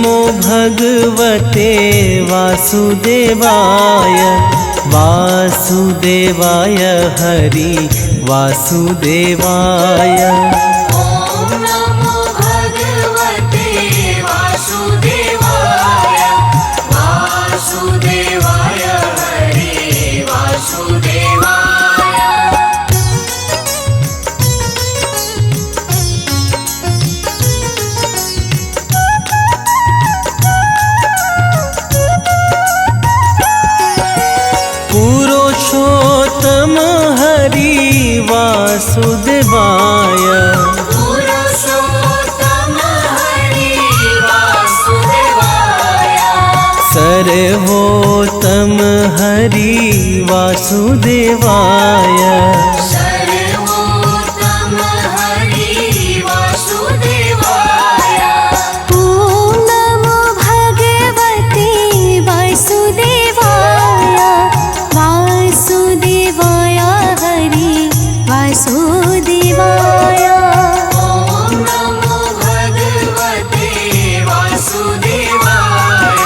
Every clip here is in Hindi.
नमो भगवते वासुदेवाय वासुदेवाय हरि वासुदेवाय। ॐ नमो भगवते वासुदेवाय वासुदेवाय हरि वासुदेवाय। पुरुषोत्तम हरि वासुदेवाय पुरुषोत्तम हरि वासुदेवाय। सर्वोत्तम हरि वासुदेवाय। सर्वोत्तम हरि वासुदेवाय। ॐ नमो भगवते वासुदेवाय वासुदेवाय हरि वासुदेवाय। ॐ नमो भगवते वासुदेवाय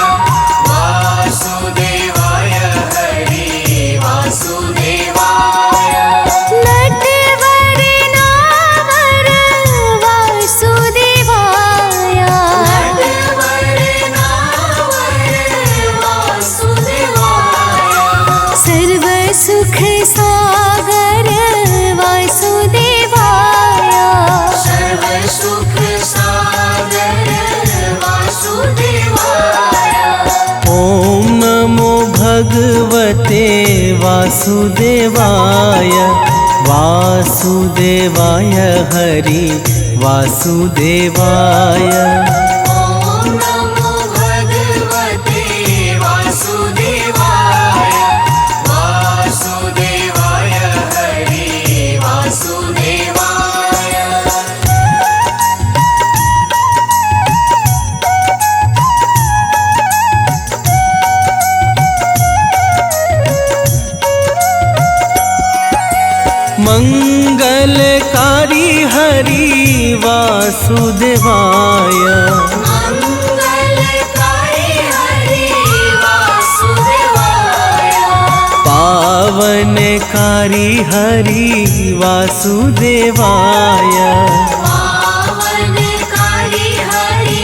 वासुदेवाय हरि वासुदेवाय। नटवर नावर वासुदेवाय नटवर नावर वासुदेवाय। सर्व सुख सागर वासुदेवाय सर्व सुख सागर वासुदेवाय। ॐ नमो भगवते वासुदेवाय वासुदेवाय हरि वासुदेवाय। ॐ नमो भगवते वासुदेवाय वासुदेवाय हरि वासुदेवाय। मंगलकारी हरि वासुदेवाय मंगलकारी हरि वासुदेवाय। पावनकारी हरि वासुदेवाय। पावनकारी हरि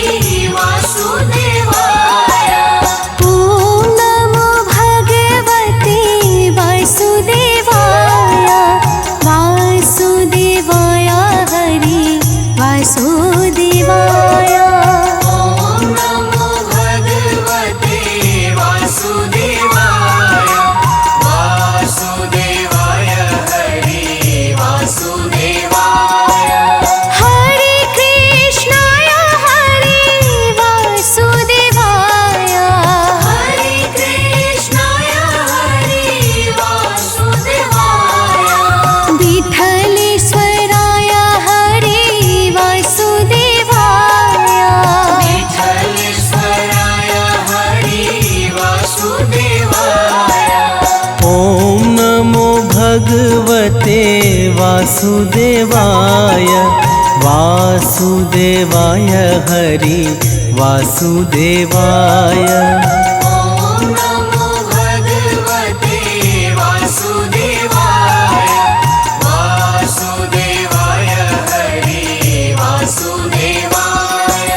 वासुदेवाय। ॐ नमो भगवते वासुदेवाय वासुदेवाय हरि वासुदेवाय। ॐ नमो भगवते वासुदेवाय वासुदेवाय हरि वासुदेवाय। हरे कृष्णाय हरे वासुदेवाय हरे कृष्णाय हरि वासुदेवाय। विठलेश्वराय हरे वासुदेवाय विठलेश्वराय हरि वासुदेवाय। ॐ नमो भगवते वासुदेवाय वासुदेवाय हरि वासुदेवाय। ॐ नमो भगवते वासुदेवाय वासुदेवाय हरि वासुदेवाय।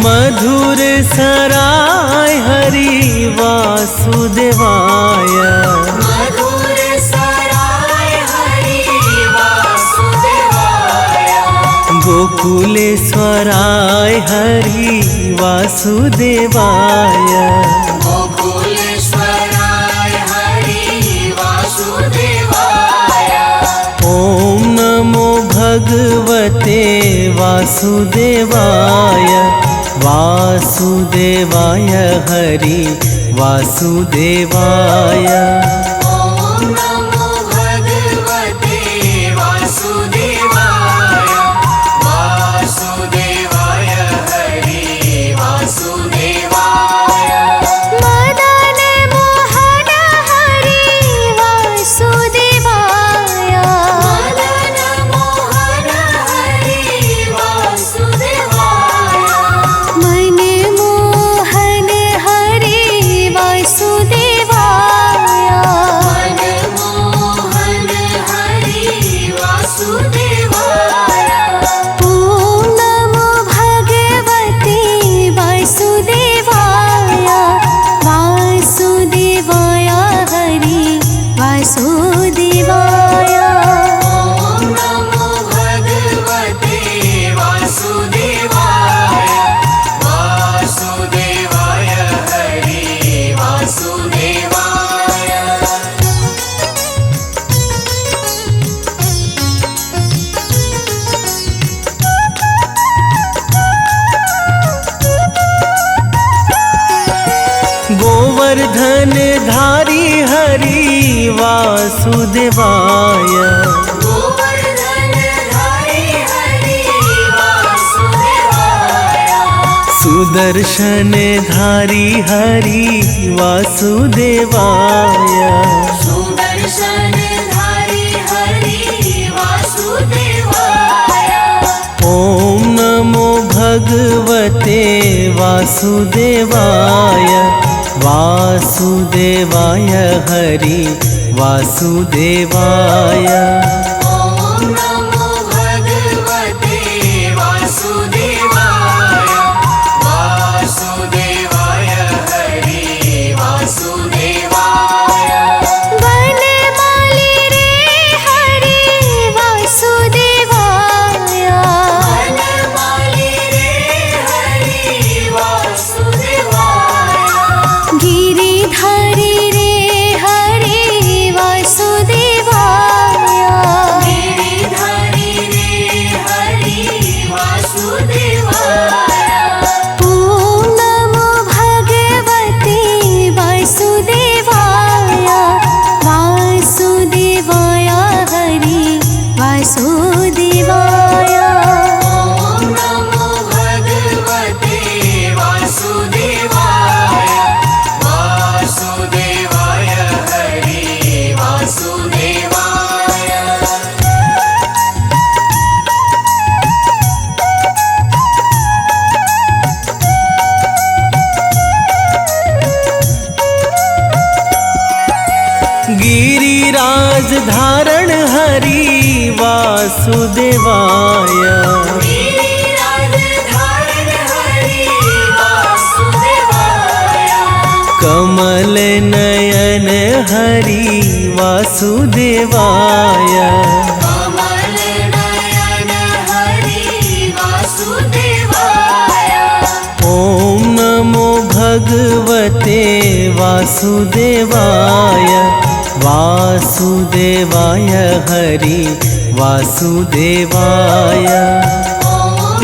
मधुर सराय हरि वासुदेवाय मधुर सराय हरि वासुदेवाय। गोकुलेश्वराय हरि वासुदेवाय। गोकुलेश्वराय हरि वासुदेवाय। ॐ नमो भगवते वासुदेवाय वासुदेवाय हरि वासुदेवाय। ॐ नमो भगवते वासुदेवाय वासुदेवाय हरि वासुदेवाय। मदन गोवर्धन धारी हरि वासुदेवाय गोवर्धन धारी हरि वासुदेवाय सुदर्शन धारी हरि वासुदेवाय सुदर्शन धारी हरि वासुदेवाय ॐ नमो भगवते वासुदेवाय वासुदेवाय हरि वासुदेवाय ॐ नमो भगवते वासुदेवाय वासुदेवाय हरि वासुदेवाय वनमाली रे हरि वासुदेवाय वनमाली रे हरि वासुदेवाय गिरिधारी रे हरि वासुदेवाय गिरिधारी रे हरि वासुदेवाय ॐ नमो भगवते वासुदेवाय वासुदेवाय हरि वासुदेवाय ॐ नमो भगवते वासुदेवाय वासुदेवाय हरि वासुदेवाय गिरिराज धारण हरि वासुदेवाय गिरिराज धारण हरि वासुदेवाय कमल नयन हरि वासुदेवाय कमल नयन हरि वासुदेवाय ॐ नमो भगवते वासुदेवाय वासुदेवाय हरि वासुदेवाय ॐ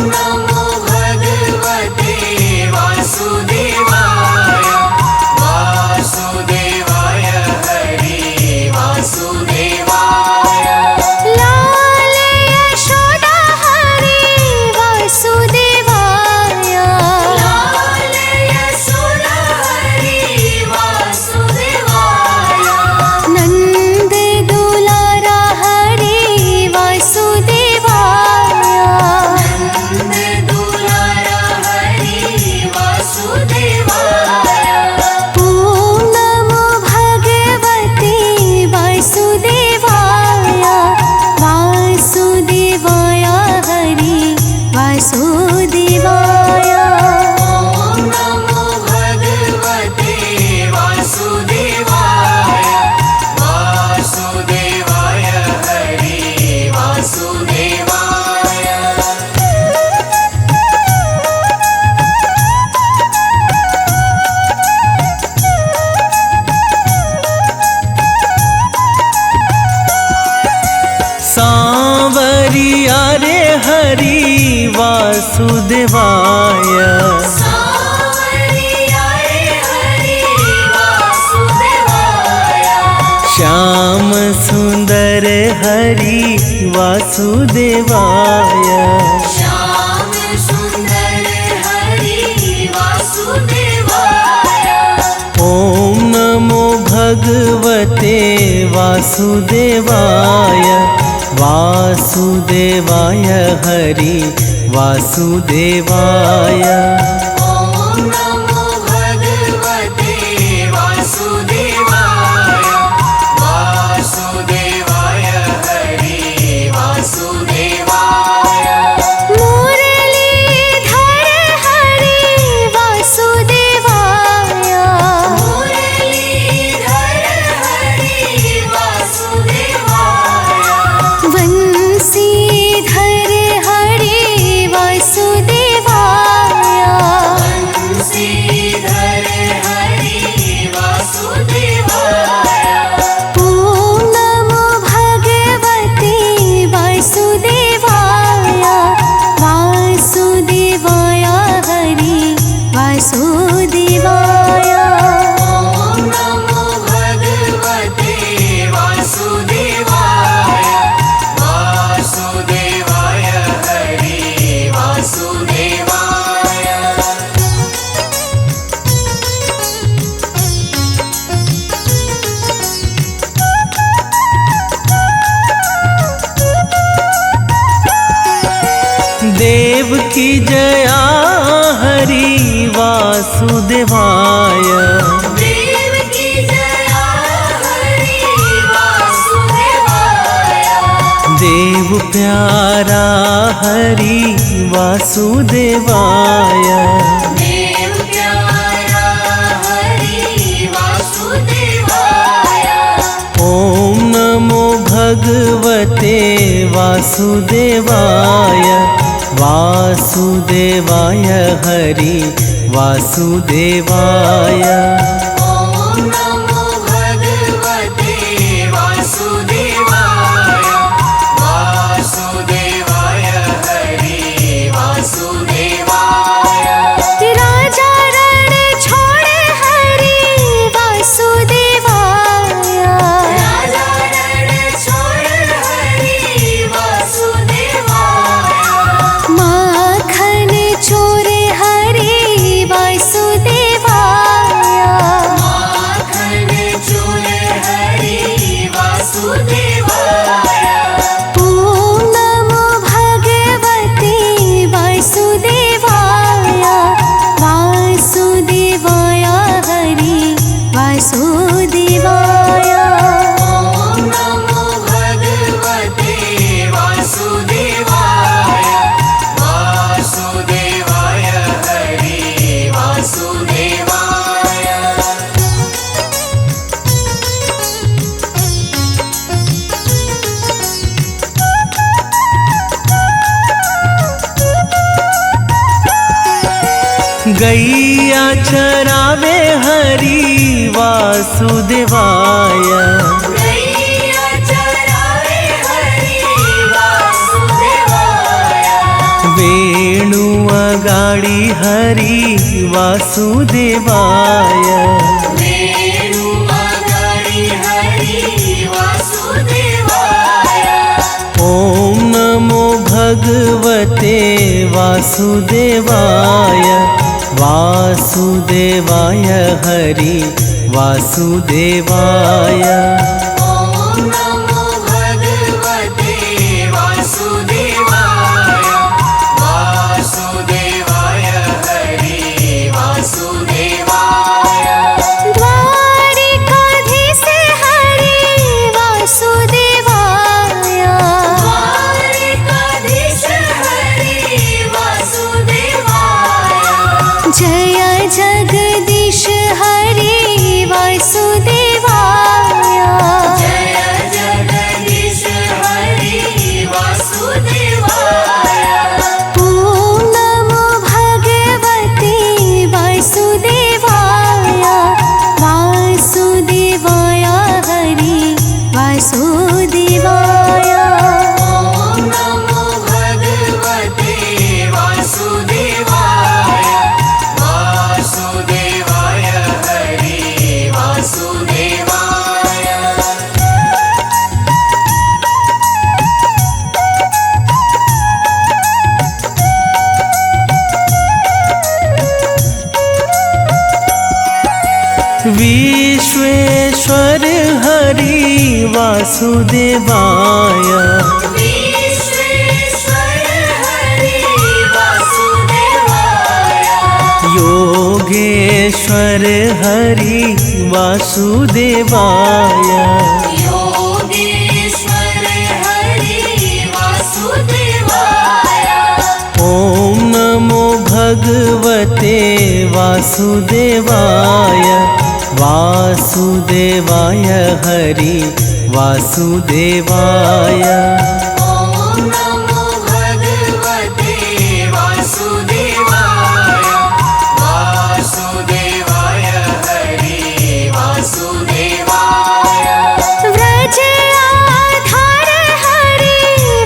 नमो भगवते वासुदेवाय वासुदेवाय हरि वासुदेवाय लाल यशोदा हरि वासुदेवाय लाल यशोदा हरि वासुदेवाय नंद दुलारा हरि वासुदेवाय नंद दुलारा हरि वासुदेवाय ॐ नमो भगवते वासुदेवाय वासुदेवाय हरि वासुदेवाय ॐ नमो भगवते वासुदेवाय वासुदेवाय हरि वासुदेवाय सांवरिया रे हरि वासुदेवाय सांवरिया रे हरि वासुदेवाय श्याम सुंदर हरि वासुदेवाय श्याम सुंदर हरि वासुदेवाय ॐ नमो भगवते वासुदेवाय वासुदेवाय हरि वासुदेवाय ॐ नमो भगवते वासुदेवाय वासुदेवाय हरि वासुदेवाय मुरलीधर हरि वासुदेवाय मुरलीधर हरि वासुदेवाय वंशीधर हरि वासुदेवाय देव की जया हरि वासुदेवाय। देव की जया हरि वासुदेवाय। देव प्यारा हरि वासुदेवाय। देव प्यारा हरि वासुदेवाय। ओम नमो भगवते वासुदेवाय। वासुदेवाय हरि वासुदेवाय। ओम नमो भगवते वासुदेवाय। वासुदेवाय हरि वासुदेवाय। राजा रण छोड़े हरि वासुदेवाय। राजा रण छोड़ हरि वासुदेवाय। माखन चोरे हरि वासुदेवाय। माखन चोरे हरि वासुदेवाय। ओम नमो भगवते वासुदेवाय। वासुदेवाय हरि वासुदेवाय। ओम नमो भगवते वासुदेवाय। वासुदेवाय हरि वासुदेवाय। गैया चरावे हरि वासुदेवाय। गैया चरावे हरि वासुदेवाय। वेणु अगाड़ी हरि वासुदेवाय। वेणु अगाड़ी हरि वासुदेवाय। ओम नमो भगवते वासुदेवाय। वासुदेवाय हरि वासुदेवाय। ओम नमो भगवते वासुदेवाय। वासुदेवाय हरि वासुदेवाय। द्वारिकाधीश हरि वासुदेवाय। द्वारिकाधीश हरि वासुदेवाय। जय जगदीश हरि वासुदेवाय। जय जगदीश हरि वासुदेवाय। ओम नमो भगवते वासुदेवाय। वासुदेवाय हरि वासुदेवाय। ओम नमो भगवते वासुदेवाय। वासुदेवाय हरि वासुदेवाय। विश्वेश्वर हरि वासुदेवाय। विश्वेश्वर हरि वासुदेवाय। योगेश्वर हरि वासुदेवाय। योगेश्वर हरि वासुदेवाय। ओम नमो भगवते वासुदेवाय। वासुदेवाय हरि वासुदेवाय। ओम नमो भगवते वासुदेवाय। वासुदेवाय हरि वासुदेवाय। व्रज आधार हरि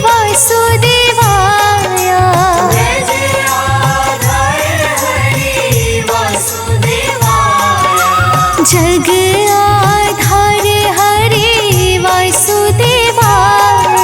वासुदेवाय। व्रज आधार हरि वासुदेवाय। जग आधार हरि वासुदेवाय।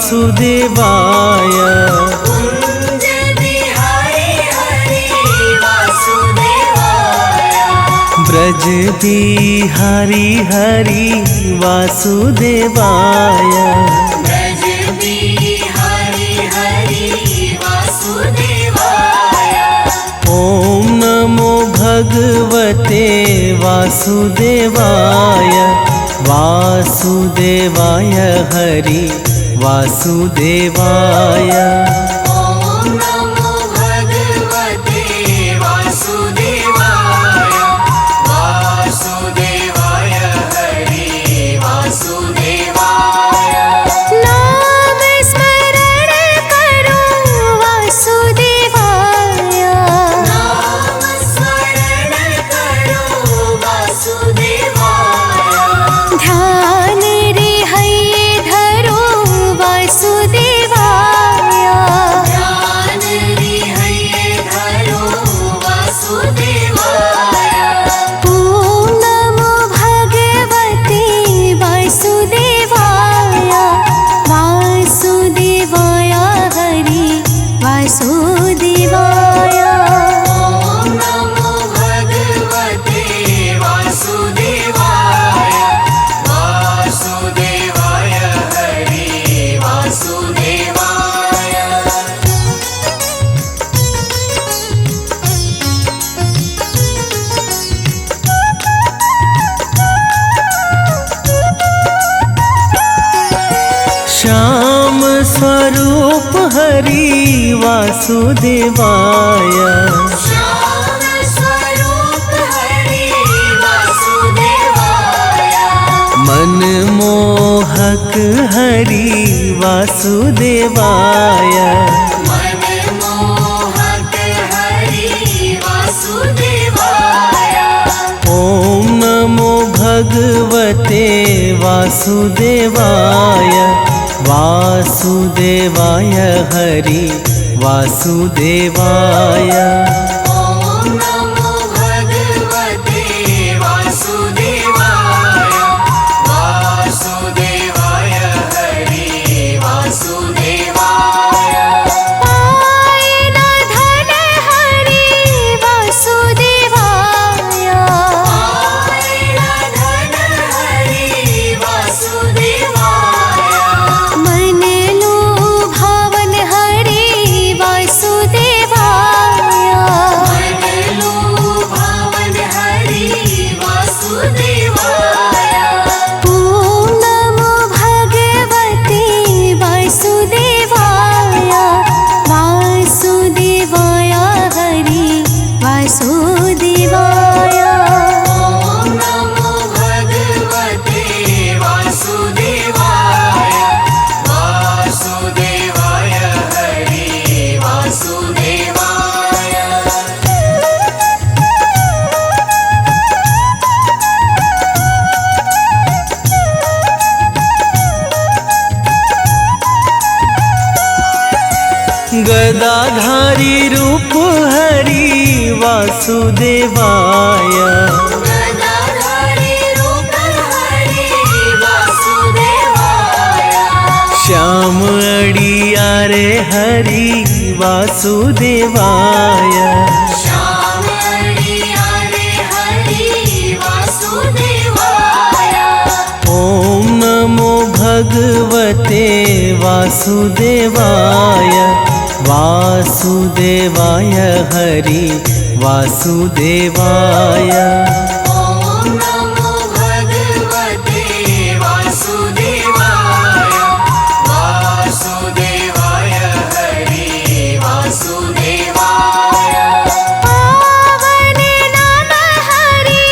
वासुदेवाय कुंज बिहारी हरि वासुदेवाय ब्रज बिहारी हरि वासुदेवाय ब्रज बिहारी हरि वासुदेवाय ॐ नमो भगवते वासुदेवाय वासुदेवाय हरि वासुदेवाय ॐ नमो भगवते वासुदेवाय वासुदेवाय हरि वासुदेवाय नाम स्मरण करो वासुदेवाय नाम स्मरण करो वासुदेवाय ध्यान रे हये धरो वासुदेवाय ध्यान रे हये धरो वासुदेवाय ॐ नमो भगवते वासुदेवाय वासुदेवाय हरि वासुदेवाय ॐ नमो भगवते वासुदेवाय वासुदेवाय हरि वासुदेवाय श्याम स्वरूप हरि वासुदेवाय श्याम स्वरूप हरि वासुदेवाय मनमोहक हरि वासुदेवाय मनमोहक हरि वासुदेवाय ॐ नमो भगवते वासुदेवाय वासुदेवाय हरि वासुदेवाय ॐ नमो भगवते वासुदेवाय वासुदेवाय हरि वासुदेवाय पाय न धन हरि वासुदेवाय धन हरि वासुदेवाय मन लुभावन हरि वासुदेवाय मनलुभावन हरि वासुदेवाय ॐ नमो भगवते वासुदेवाय वासुदेवाय हरि वासुदेवाय ॐ नमो भगवते वासुदेवाय वासुदेवाय हरि वासुदेवाय गदाधारी रूप हरि वासुदेवाय गदाधारी रूप हरि वासुदेवाय श्याम अड़ियारे हरि वासुदेवाय श्याम अड़ियारे हरि वासुदेवाय ॐ नमो भगवते वासुदेवाय वासुदेवाय हरि वासुदेवाय ॐ नमो भगवते वासुदेवाय वासुदेवाय हरि वासुदेवाय पावन नाम हरि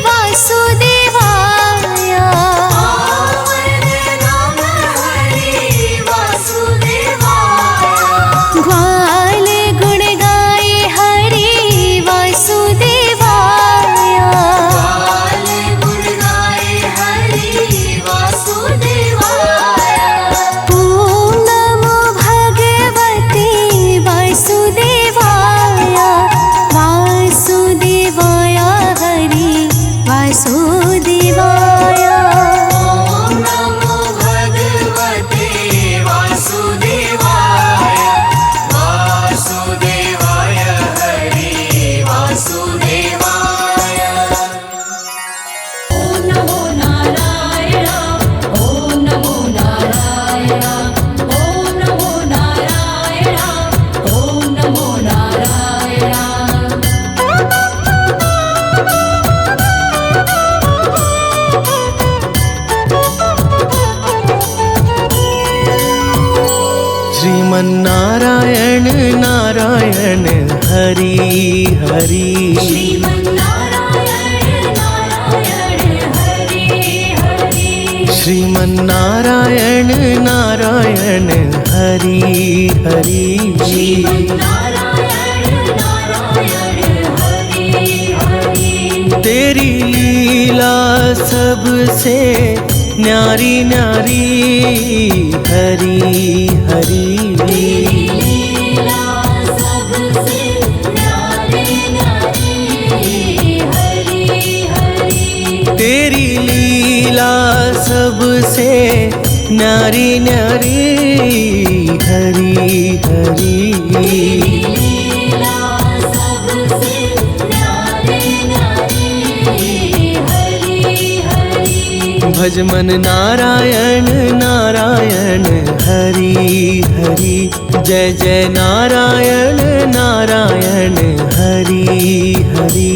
वासुदेवाय पावन नाम हरि वासुदेवाय ग्वाल गुण गाए हरि वासुदेवाय काल श्रीमन्नारायण नारायण हरि हरि श्रीमन्नारायण नारायण हरि हरि श्रीमन्नारायण नारायण हरि हरि श्रीमन्नारायण नारायण हरि हरि तेरी लीला सबसे न्यारी न्यारी हरि हरि लीला सबसे न्यारी न्यारी हरि हरि तेरी लीला सबसे न्यारी न्यारी हरि हरि लीला सबसे न्यारी न्यारी हरि हरि भज मन नारायण नारायण हरि हरि जय जय नारायण नारायण हरि हरि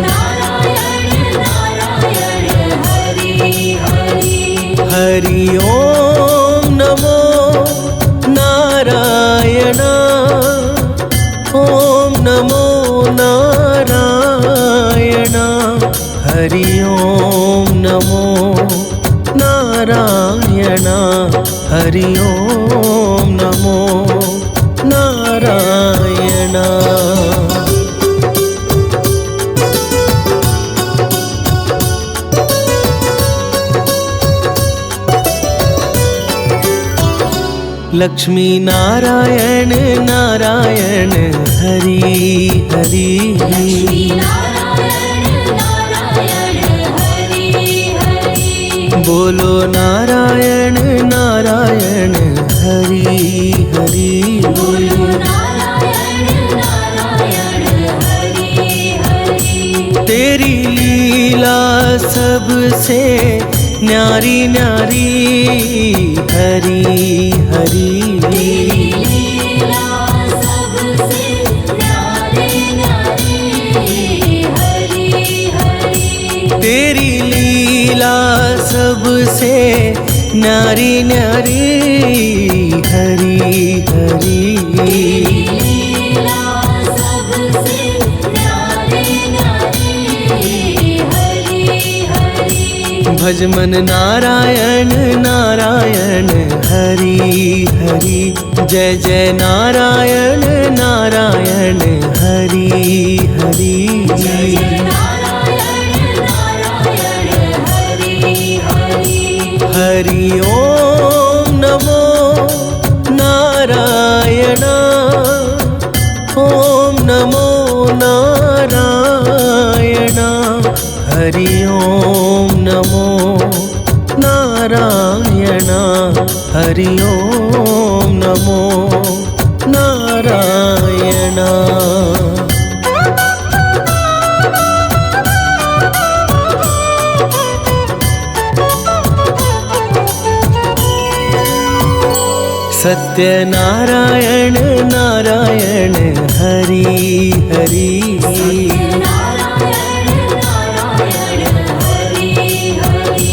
नारायण नारायण हरि हरि हरि ओम नमो नारायण ओम नमो नारायण हरि ओम नमो नारायण हरि ओम नमो नारायण लक्ष्मी नारायण नारायण हरि हरि नारायण नारायण हरि हरि बोलो नारायण नारायण हरि हरि बोलो नारायण नारायण हरि हरि तेरी लीला सबसे न्यारी न्यारी हरि हरि लीला सबसे न्यारी न्यारी हरि हरि तेरी लीला सबसे न्यारी न्यारी हरि हरि लीला सबसे न्यारी न्यारी हरि हरि भज मन नारायण नारायण हरि हरि जय जय नारायण नारायण हरि हरि नारायण नारायण हरि हरि हरि ओम नमो नारायण ओम नमो नारायण हरि ओम नमो नारायण हरि ओम नमो नारायण सत्यनारायण नारायण हरि हरि नारायण नारायण हरि हरि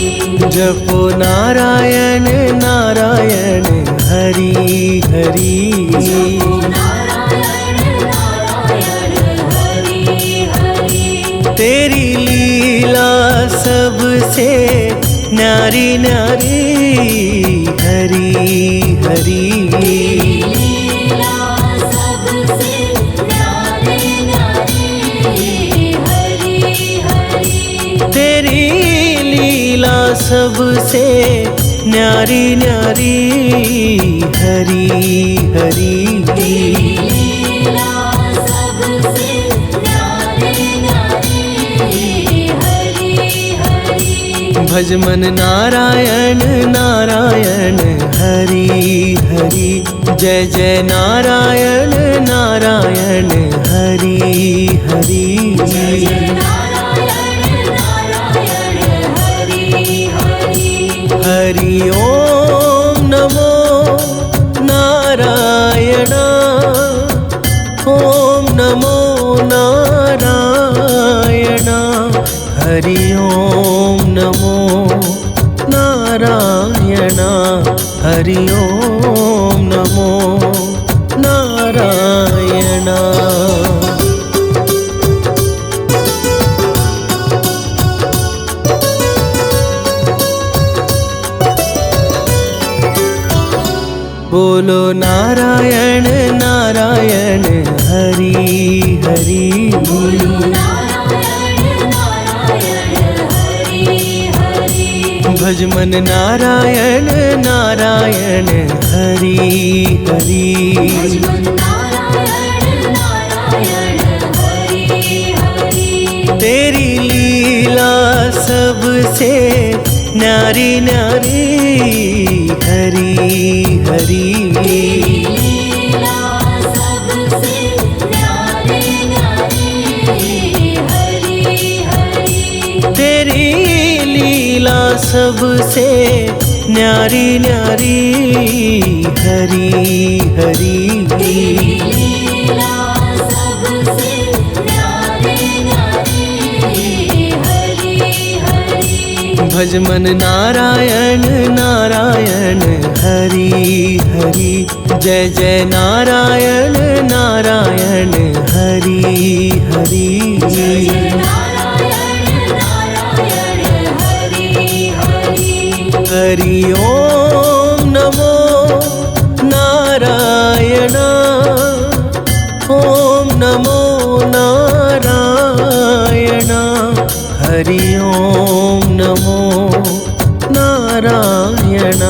जपो नारायण नारायण हरि हरि नारायण नारायण हरि हरि तेरी लीला सबसे न्यारी न्यारी हरि हरि लीला सबसे न्यारी न्यारी हरि हरि तेरी लीला सबसे न्यारी न्यारी हरि हरि लीला सबसे न्यारी न्यारी हरि हरि भज मन नारायण नारायण हरि हरि जय जय नारायण नारायण हरि हरि नारायण नारायण हरि हरि हरि ओम नमो नारायण ओम नमो नारायण हरि ओम नमो नारायण हरि ओम नमो नारायणा। बोलो नारायण नारायण हरि हरि। बोलो नारायण नारायण हरि हरि। भज मन नारायण नारायण हरि हरि। भजमन नारायण नारायण हरि हरि। तेरी लीला सबसे न्यारी न्यारी हरि हरि। लीला सबसे न्यारी न्यारी हरि हरि। तेरी लीला सबसे न्यारी न्यारी हरि हरि। लीला सबसे न्यारी न्यारी हरि हरि। भज मन नारायण नारायण हरि हरि। जय जय नारायण नारायण हरि हरि। जय नारायण नारायण हरि हरि। हरि ओम नमो नारायण। ओम नमो नारायण। हरि ओम नमो नारायण।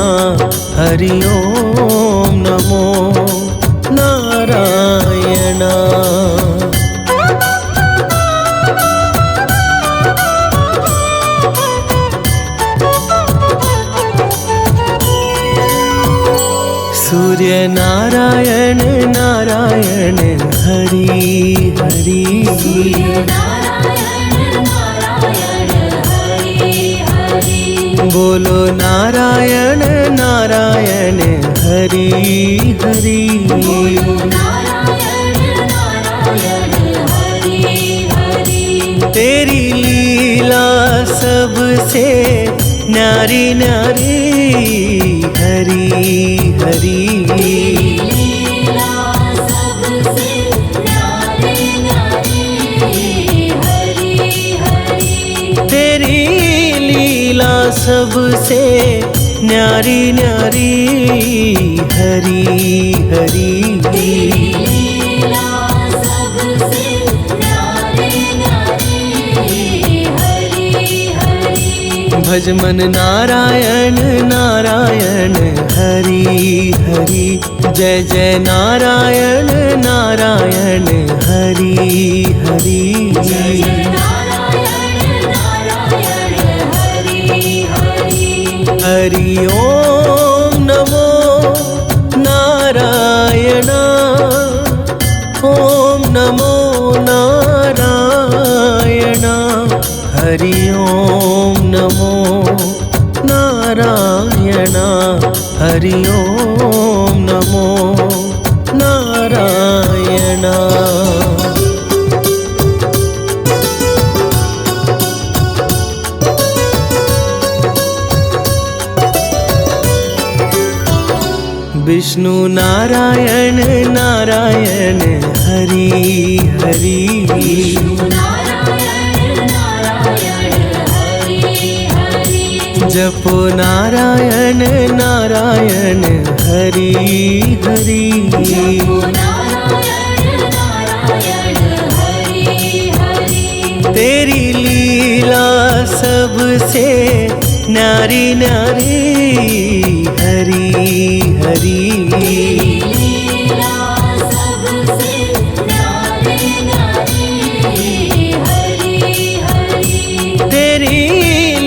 हरि ओम नमो नारायण। सूर्य नारायण नारायण हरि हरि। नारायण नारायण हरि हरि। बोलो नारायण नारायण हरि हरि। बोलो नारायण नारायण हरि हरि। तेरी लीला सबसे न्यारी न्यारी हरि हरि। लीला सबसे न्यारी न्यारी हरि हरि। तेरी लीला सबसे न्यारी न्यारी हरि हरि। लीला सबसे न्यारी न्यारी हरि हरि। भज मन नारायण नारायण हरि हरि। जय जय नारायण नारायण हरि हरि। जय नारायण नारायण हरि हरि। हरि ओम नमो नारायण। ओम नमो नारायण। हरि ओम नमो नारायण। हरि ओम नमो नारायण। विष्णु नारायण नारायण हरि हरि। नारायण नारायण हरि हरि। जपो नारायण नारायण हरि हरि। नारायण नारायण हरि हरि। तेरी लीला सबसे न्यारी न्यारी हरि हरि। लीला सबसे न्यारी न्यारी हरि हरि। तेरी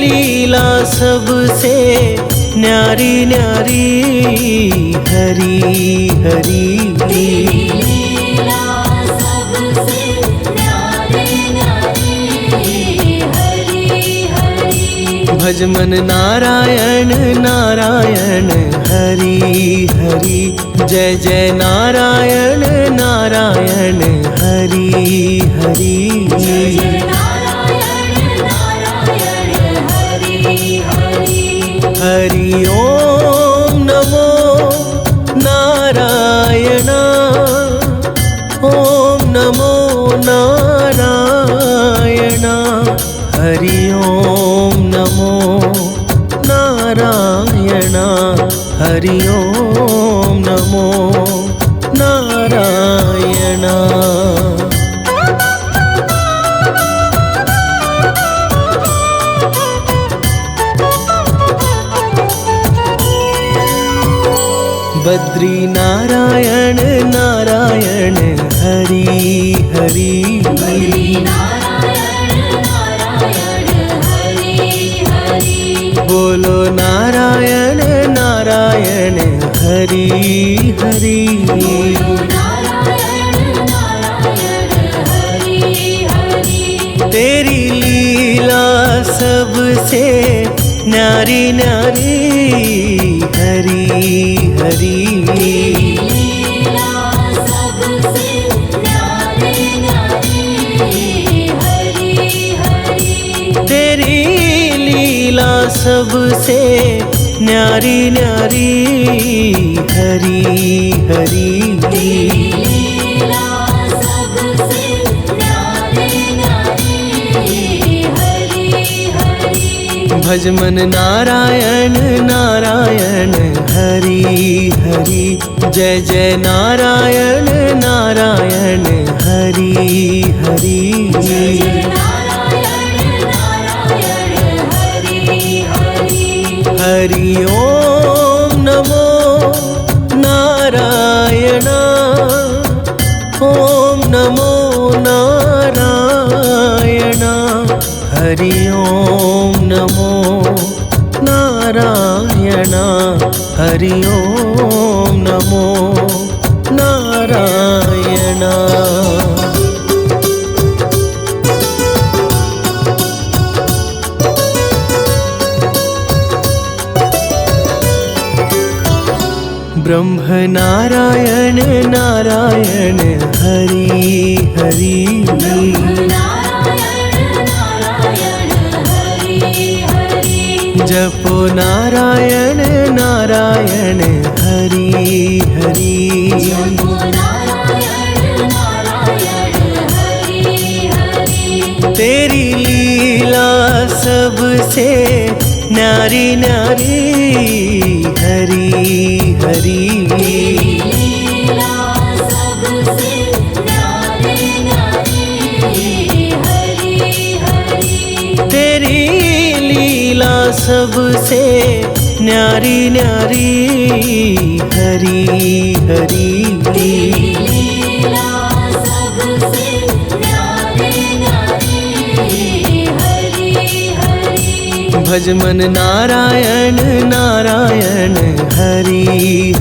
लीला सबसे न्यारी न्यारी हरि हरि। लीला सबसे न्यारी न्यारी हरि हरि। भज मन नारायण नारायण हरि हरि। जय जय नारायण नारायण हरि हरि। जय नारायण नारायण हरि हरि। हरि ओम नमो नारायण। ओम बद्री नारायण नारायण हरि हरि बद्री नारायण नारायण हरि हरि बोलो नारायण नारायण हरि हरि बोलो नारायण नारायण हरि हरि तेरी लीला सबसे न्यारी न्यारी हरि हरि लीला सबसे न्यारी न्यारी हरि हरि तेरी लीला सबसे न्यारी न्यारी हरि हरि लीला सबसे न्यारी न्यारी हरि हरि भज मन नारायण नारायण हरि हरि जय जय नारायण नारायण हरि हरि जय नारायण नारायण हरि हरि हरि ओम नमो नारायण ओम नमो नारायण हरि ओम नमो नारायण हरि ओम नमो नारायण ब्रह्म नारायण नारायण हरि हरि नारायण नारायण हरि हरि जपो नारायण नारायण हरि हरि जपो नारायण नारायण हरि हरि तेरी लीला सबसे न्यारी न्यारी हरि हरि लीला सबसे न्यारी न्यारी हरि हरि तेरी लीला सबसे न्यारी न्यारी हरि हरि लीला सबसे न्यारी न्यारी हरि हरि भज मन नारायण नारायण हरि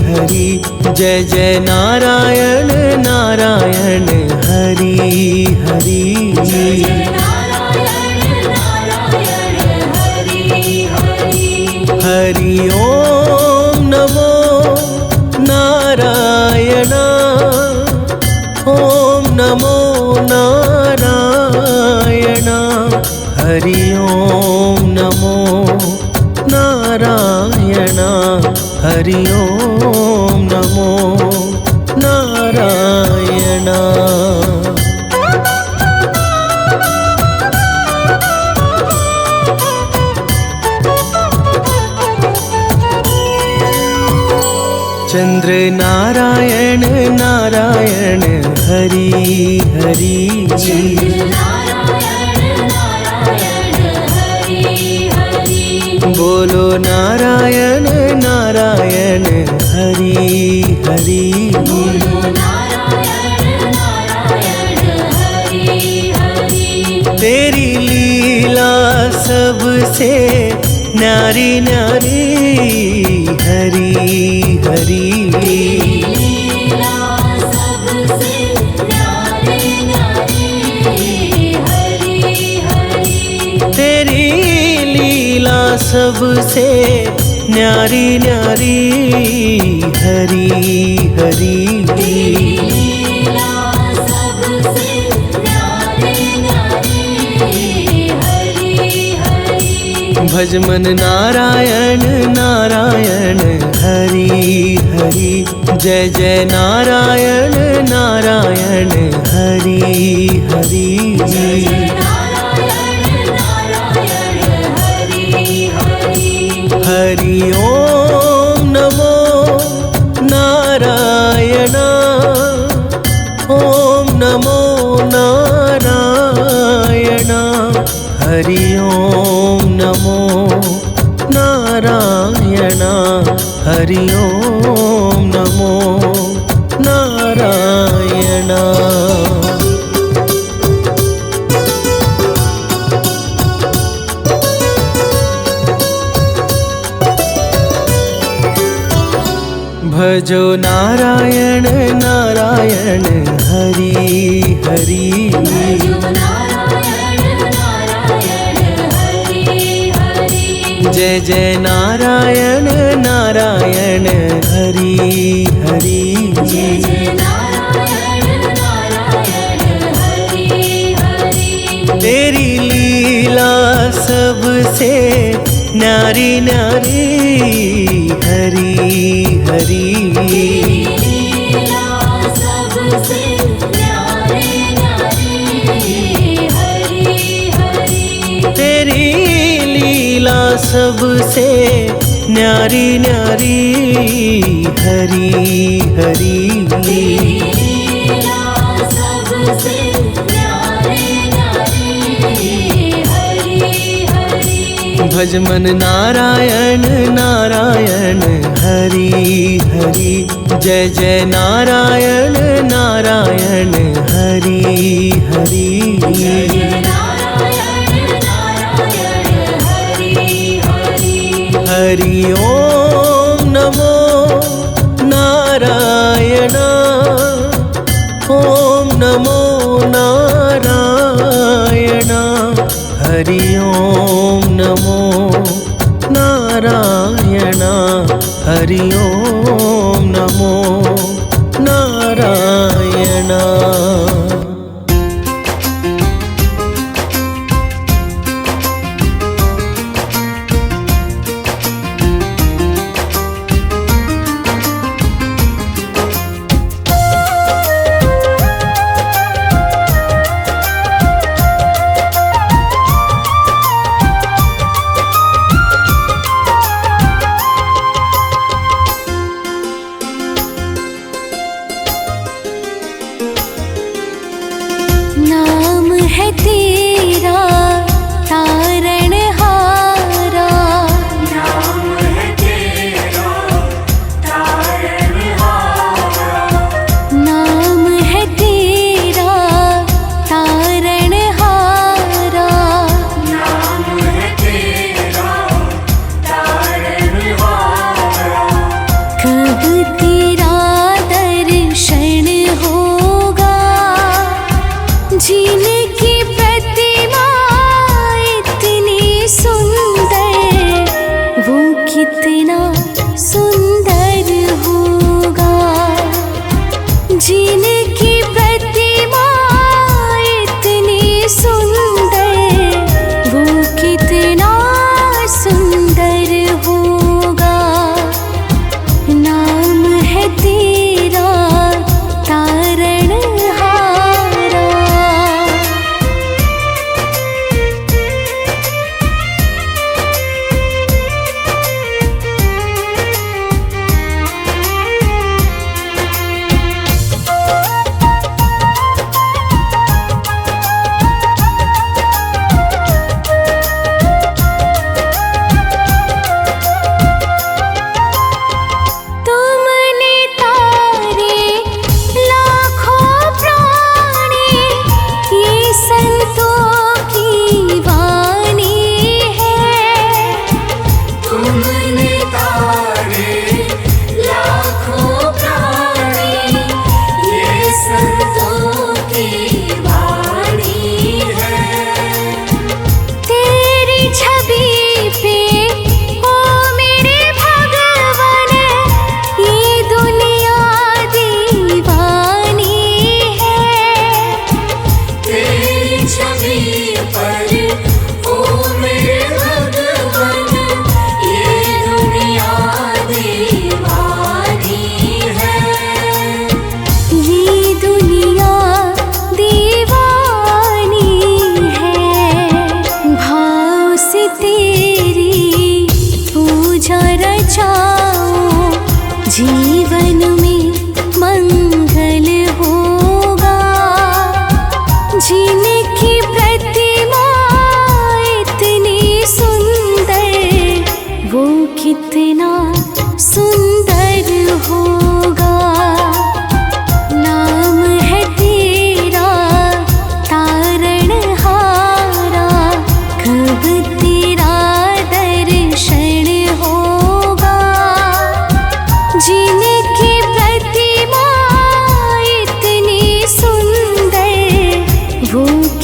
हरि जय जय नारायण नारायण हरि हरि जय नारायण नारायण हरि हरि हरि ओम नमो नारायण ओम नमो नारायण हरि ओम नमो नारायण हरि ओम नमो नारायण चंद्र नारायण नारायण हरि हरि नारायण नारायण हरि हरि बोलो नारायण नारायण हरि हरि बोलो नारायण नारायण हरि हरि तेरी लीला सबसे न्यारी न्यारी हरि हरि लीला सबसे न्यारी न्यारी हरि हरि तेरी लीला सबसे न्यारी न्यारी हरि हरि लीला सबसे न्यारी न्यारी हरि हरि भज मन नारायण नारायण हरि हरि जय जय नारायण नारायण हरि हरि जय नारायण नारायण हरि हरि हरि ओम नमो नारायण ओम नमो नारायण हरि ओम नमो नारायण हरि ओम नमो नारायणा। भजो नारायण नारायण हरि हरि। भजो नारायण नारायण हरि हरि। जय जय नारायण नारायण हरि हरि। जय जय नारायण नारायण हरि हरि। तेरी लीला सबसे न्यारी न्यारी हरि हरि। लीला सबसे न्यारी न्यारी हरि हरि। तेरी लीला सबसे न्यारी न्यारी हरि हरि। लीला सबसे न्यारी न्यारी हरि हरि। भज मन नारायण नारायण हरि हरि। जय जय नारायण नारायण हरि हरि। जय जय नारायण नारायण हरि हरि। हरि ओम नमो नारायण। ओम नमो नारायण। हरि ओम नमो नारायण। हरि ओम नमो नारायण।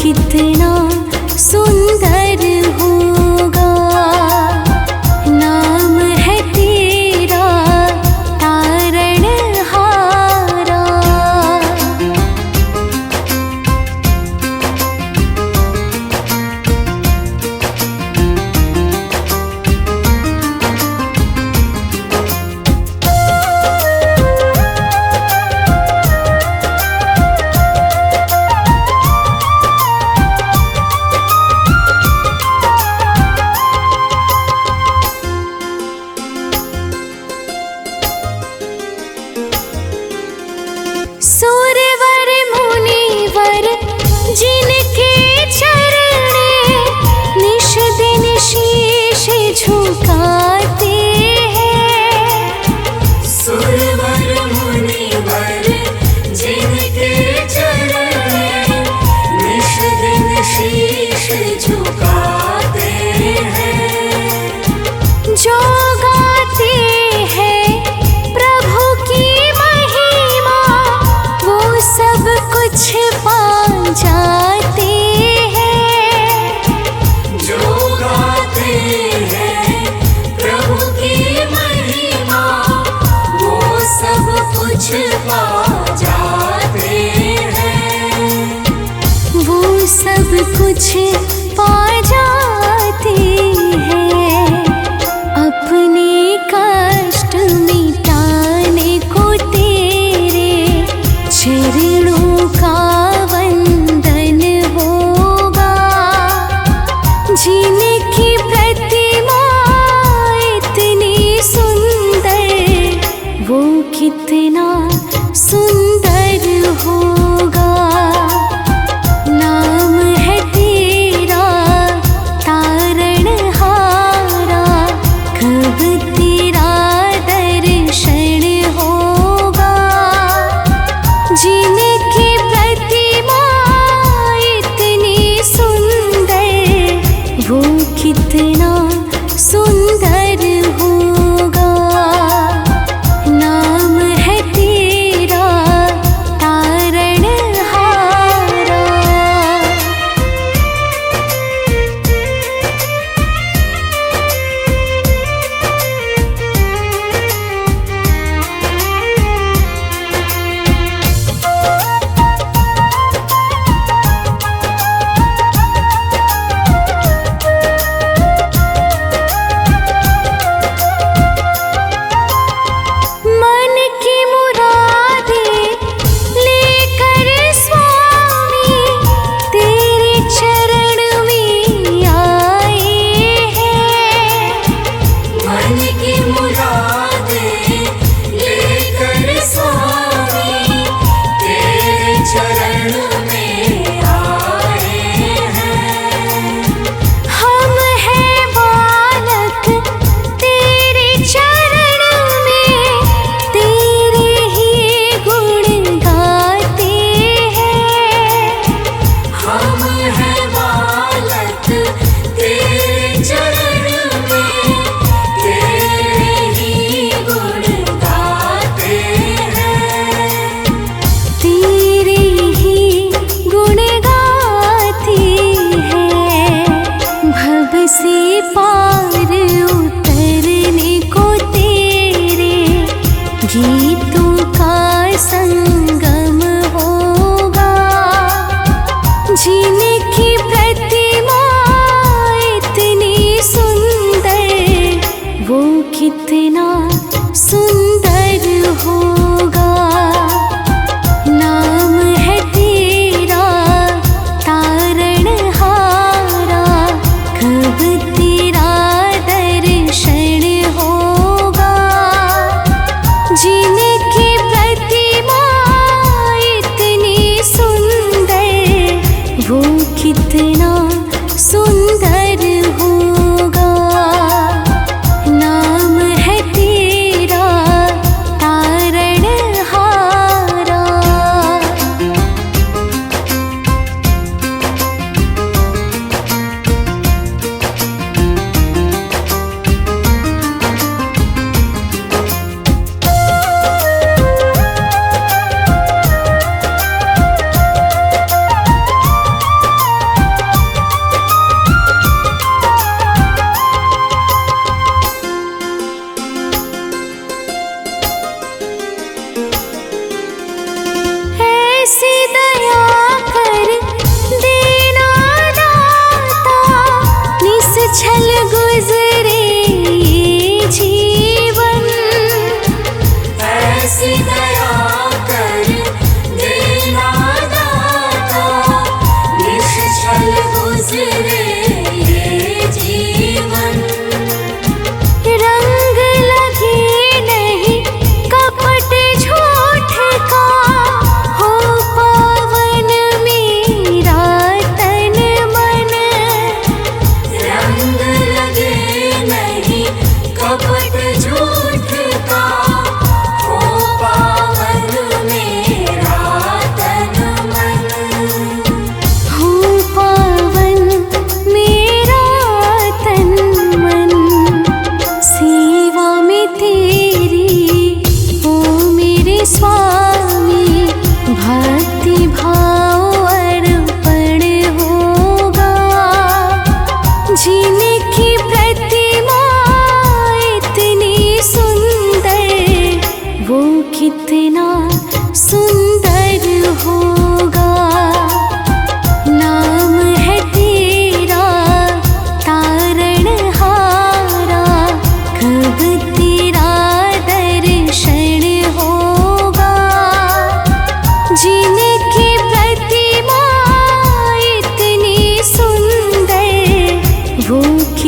कितना सुंदर होगा। नाम है तेरा तारणहारा। सूरवर मुनिवर जिनके चरणे निश दिन शीश झुकाते हैं। सुरवर मुनिवर जिनके चरणे निश दिन शीश झुकाते हैं। जो गाते हैं प्रभु की महिमा वो सब कुछ पा जाते हैं। जो गाते हैं प्रभु की महिमा वो सब कुछ पा जाते हैं। वो सब कुछ पा जाते हैं। अपने कष्ट मिटाने को तेरे चरणों का वंदन होगा। जिनकी प्रतिमा इतनी सुंदर वो कितना सुंदर होगा। नाम है तेरा तारणहारा। कब तेरा दर्शन होगा। जिनकी प्रतिमा इतनी सुंदर वो कितना सुंदर होगा। नाम है तेरा तारणहारा। मन की मुरादें लेकर स्वामी तेरे चरण में आए हैं। मन की मुरादें लेकर स्वामी तेरे चरण में आए हैं। हम हैं बालक तेरे चरण में तेरे ही गुण गाते हैं। हम हैं बालक तेरे चरण में तेरे ही गुण गाते हैं। तेरे ही गुण गाते हैं। भव से पार उतरने को तेरे गीतों का संगम होगा। जिनकी प्रतिमा इतनी सुंदर वो कितना सुंदर होगा। नाम है तेरा तारणहारा। कब तेरा दर्शन होगा। जिनकी प्रतिमा इतनी सुंदर वो कितना सुंदर होगा। नाम है तेरा तारणहारा।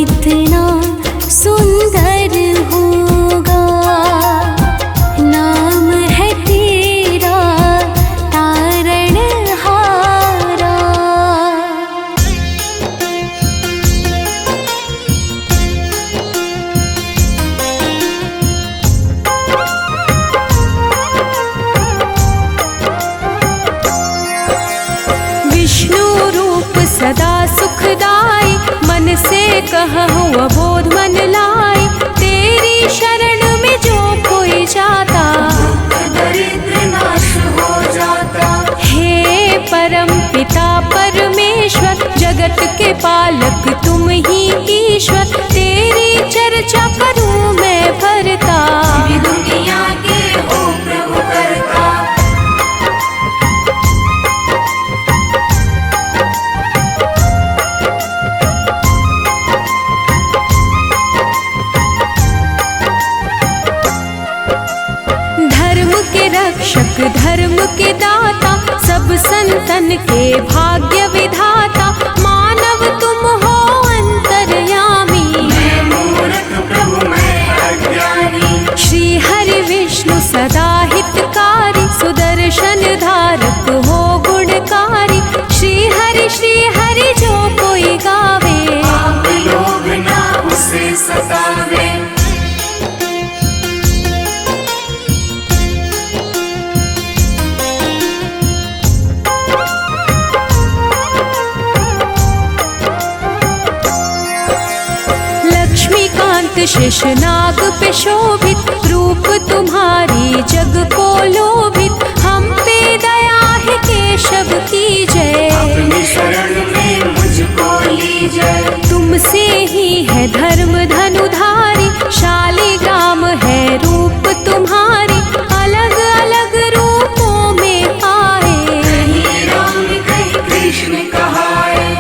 कितना सुंदर होगा। नाम है तेरा तारणहारा। विष्णु रूप सदा सुखदाई, मन से कहूँ अबोध मन लाई। तेरी शरण में जो कोई जाता, दरिद्र नाश हो जाता। हे परम पिता परमेश्वर, जगत के पालक तुम ही ईश्वर। तेरी चर्चा करूं मैं भरता, दुनिया के हो प्रभु करता। धर्म के रक्षक धर्म के दाता, सब संतन के भाग्य विधाता। मानव तुम हो अंतर्यामी, मैं मूर्ख प्रभु मैं अज्ञानी। श्री हरि विष्णु सदा हितकारी, सुदर्शन धारक हो गुणकारी। श्री हरि जो कोई गावे, आप लोग ना उसे सतावे। लक्ष्मीकांत शेषनाग पे शोभित, रूप तुम्हारी जग को लोभित। हम पे दया है केशव की जय, अपनी शरण में मुझको लीजिए। तुमसे ही है धर्म धनुधारी, शालिग्राम है रूप तुम्हारी। अलग अलग रूपों में आए, कहीं राम कहीं कृष्ण कहाए।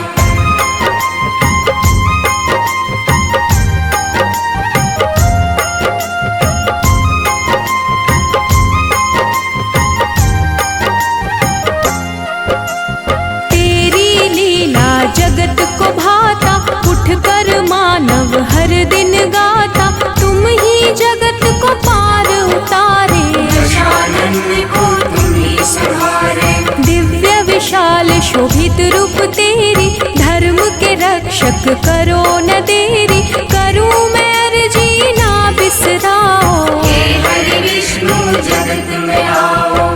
तेरी लीला जगत को भाता, उठ कर मानव हर दिन गाता। तुम ही जगत को पार उतारे, दशानन को तुम ही संहारे। दिव्य विशाल शोभित रूप तेरी, धर्म के रक्षक करो न देरी। करूं मैं अर्जी ना बिसराओ, हे हरि विष्णु जगत में आओ।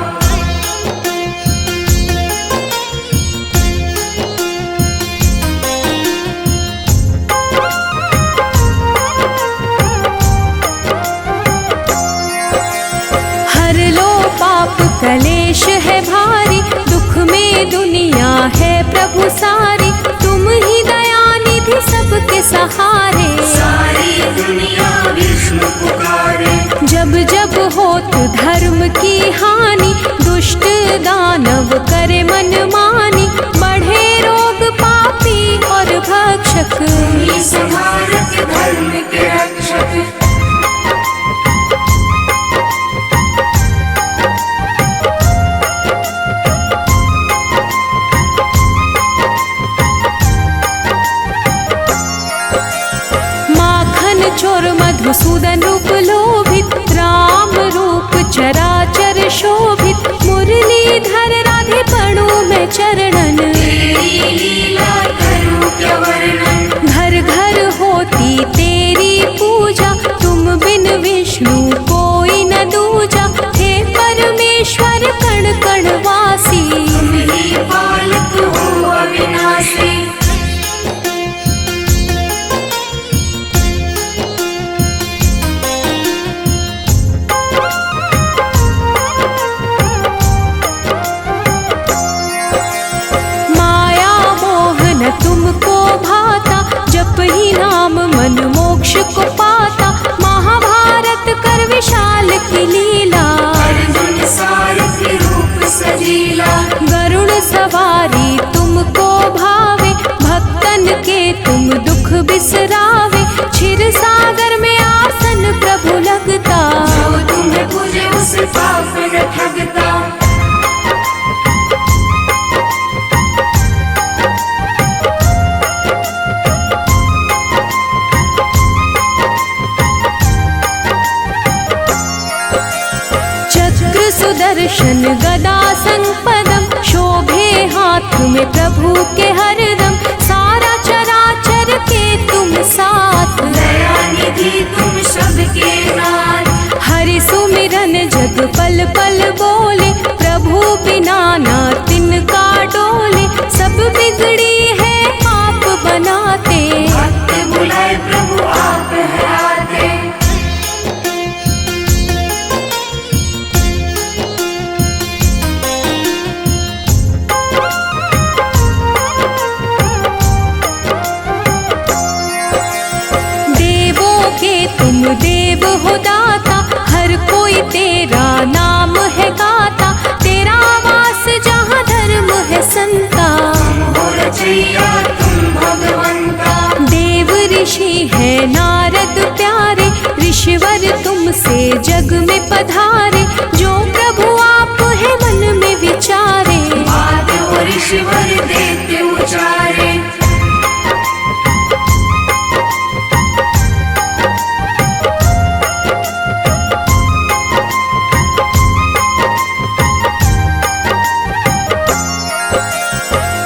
हर लो पाप कलेश है भारी, दुख में दुनिया है प्रभु सारी। तुम ही दया निधि सबके सहारे, सारी दुनिया विष्णु पुकारे। जब जब होत धर्म की हानि, दुष्ट दानव करे मनमानी। बढ़े रोग पापी और भक्षक, ही संहारक धर्म के रक्षक। माखन चोर मधुसूदन रूप लोभित, राम रूप चराचर शोभित। मुरलीधर राधे पढ़ूं मैं चरणन, तेरी लीला करूं क्या वर्णन। घर घर होती तेरी पूजा, तुम बिन विष्णु कोई न दूजा। हे परमेश्वर कण कण वासी, तुम ही पालक हो अविनाशी। माया मोह न तुमको भाता, जप ही नाम मन मोक्ष को पाता। महाभारत कर विशाल की लीला, अर्जुन सारथी रूप सजीला। गरुड़ सवारी तुमको भावे, भक्तन के तुम दुख बिसरावे। क्षीर सागर में आसन प्रभु लगता, जो तुम्हें पूजे उसे पाप न ठगता। सिंहासन गदा संपदम, शोभे हाथ में प्रभु के हरदम। सारा चराचर के तुम साथ, दयानिधि तुम सबके नाथ। हरि सुमिरन जग पल पल बोले, प्रभु बिना ना तिनका डोले। सब बिगड़ी है आप बनाते, भक्त बुलाए प्रभु आप है आते। देवों के तुम देव हो दाता, हर कोई तेरा नाम है गाता। तेरा वास जहाँ धर्म है संता, हो रचैया तुम भगवंता। देव ऋषि है नारद प्यारे, ऋषिवर तुमसे जग में पधारे। जो प्रभु आप है मन में विचारे, बात वो ऋषिवर देते उचारे।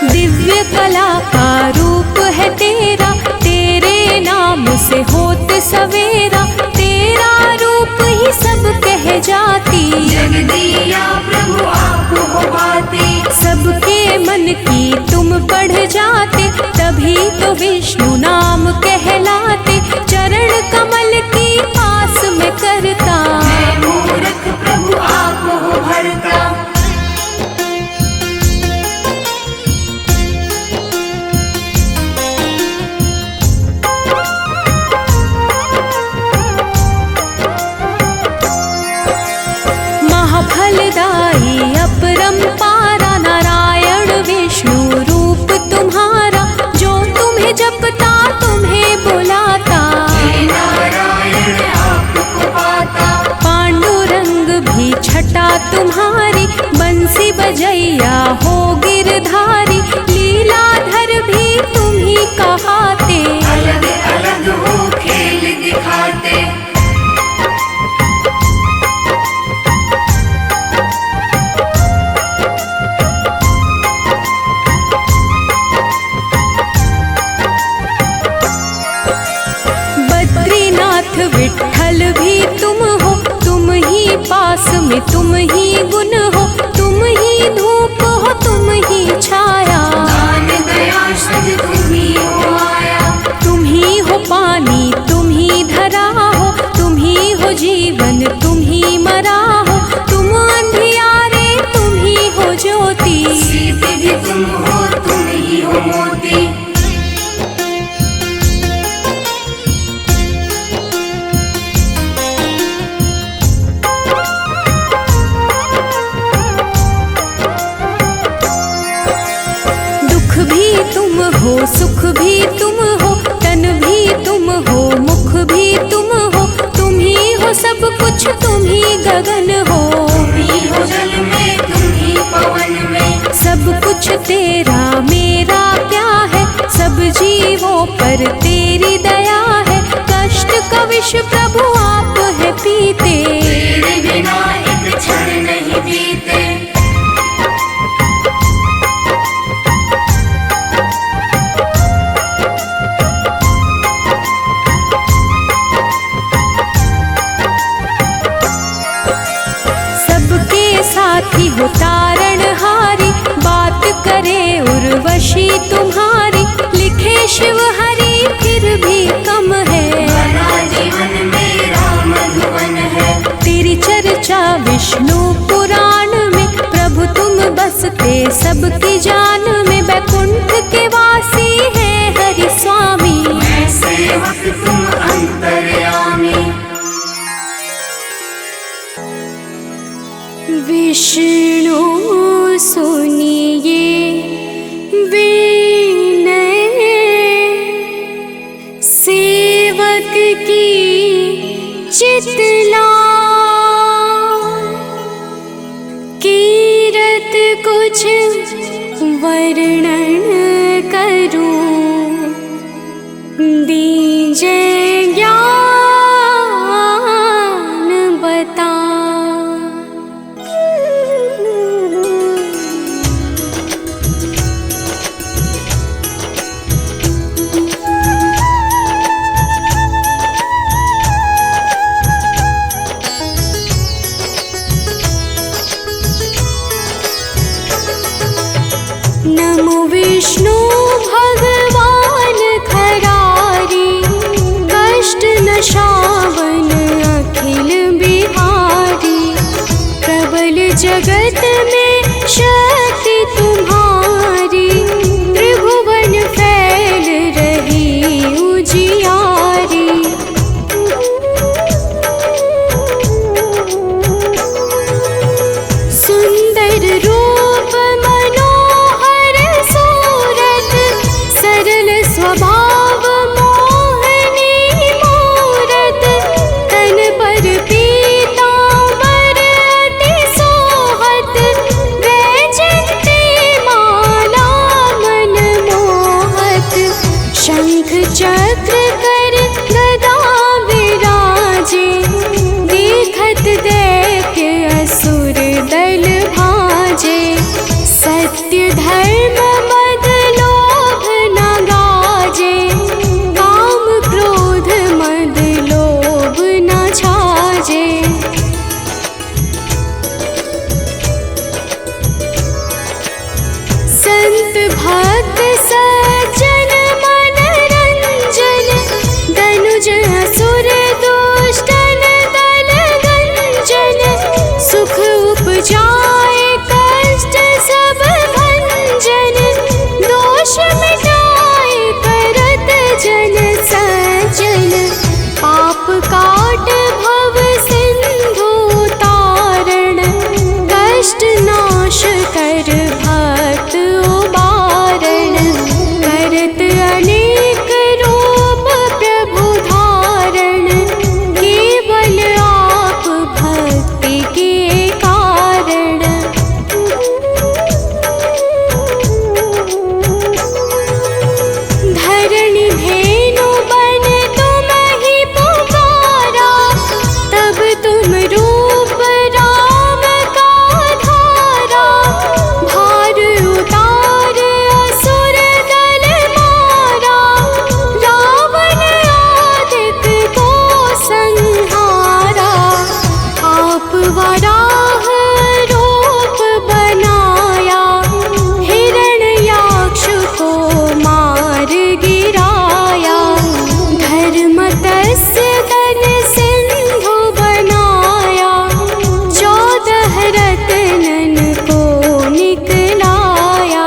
दिव्य कला का रूप है तेरा, तेरे नाम से होत सवेरा। तेरा रूप ही सब कह जाती, जग दिया प्रभु आप हो बाते। सबके मन की तुम पढ़ जाते, तभी तो विष्णु नाम कहलाते। चरण कमल की पास में करता, मैं मूर्ख प्रभु आप हो भरता। महाफलदाई अपरंपारा, नारायण विष्णु रूप तुम्हारा। जो तुम्हें जपता तुम्हें बुलाता, हे नारायण आपको पाता। पांडुरंग भी छटा तुम्हारी। बंसी बजैया हो गिरधारी, लीलाधर भी तुम ही कहाते। अलग अलग हो खेल दिखाते। बद्रीनाथ विठ्ठल भी तुम हो, तुम ही पास में तुम ही गुण हो। तुम ही धूप हो तुम ही छाया, दान दया सद तुम ही हो आया। तुम ही हो पानी तुम ही धरा हो। तुम ही हो जीवन तुम ही मरा हो। तुम अंधियारे तुम ही हो ज्योति, सीत भी तुम हो तुम ही हो मोती। दुख भी तुम हो सुख भी तुम हो, तन भी तुम हो मुख भी तुम हो। तुम ही हो सब कुछ तुम ही गगन हो, तुम ही हो जल में तुम ही पवन में। सब कुछ तेरा मेरा क्या है, सब जीवों पर तेरी दया है। कष्ट का विष प्रभु आप है पीते, तेरे बिना एक क्षण नहीं बीते। सबके साथी हो तारणहारी, बात करे उर्वशी तुम्हारी। लिखे शिव हरि फिर भी कम है, बना जीवन मेरा मधुवन है। तेरी चर्चा विष्णु पुराण में। प्रभु तुम बसते सबकी जान में, बैकुंठ के वासी है हरि स्वामी। मैं सेवक तुम अंतर्यामी। विष्णु सुनिए विनय, सेवक की चितला। कीरत कुछ वर्णन करूं, दीजे ज्ञान बता। नमो विष्णु भगवान खरारी, कष्ट नशावन अखिल बिहारी। प्रबल जगत में शक्ति तुम्हारी, त्रिभुवन फैल रही उजियारी। सुंदर रूप मनोहर सूरत, सरल स्वभाव मोहनी मूरत। तन पर पीतांबर अति सोहत, वैजयंती माला मन मोहत। शंख चक्र कर गदा विराजे, देखत दैत्य असुर दल भाजे। सत्य धर्म मद लोभ न गाजे, काम क्रोध मद लोभ न छाजे। संत भक्त सज्जन मन रंजन, दनुज असुर दुष्टन दल गंजन। सुख उपजाए कष्ट सब भंजन, दोष मिटाए करत जन सज्जन। पाप काट भव सिंधु तारण, कष्ट नाश कर भक्त उबारण। करत अनेक रूप प्रभु धारण, केवल आप भक्ति के कारण। धरणि धेनु बन तुम ही पुकारा, तब तुम रूप राम का धारा। भार उतार असुर दल मारा, रावण आदित्य को संहारा। आप वराह रूप बनाया, हिरण्याक्ष को मार गिराया। धर्मतस्य तन सिंधु बनाया, 14 रत्नन को निकलाया।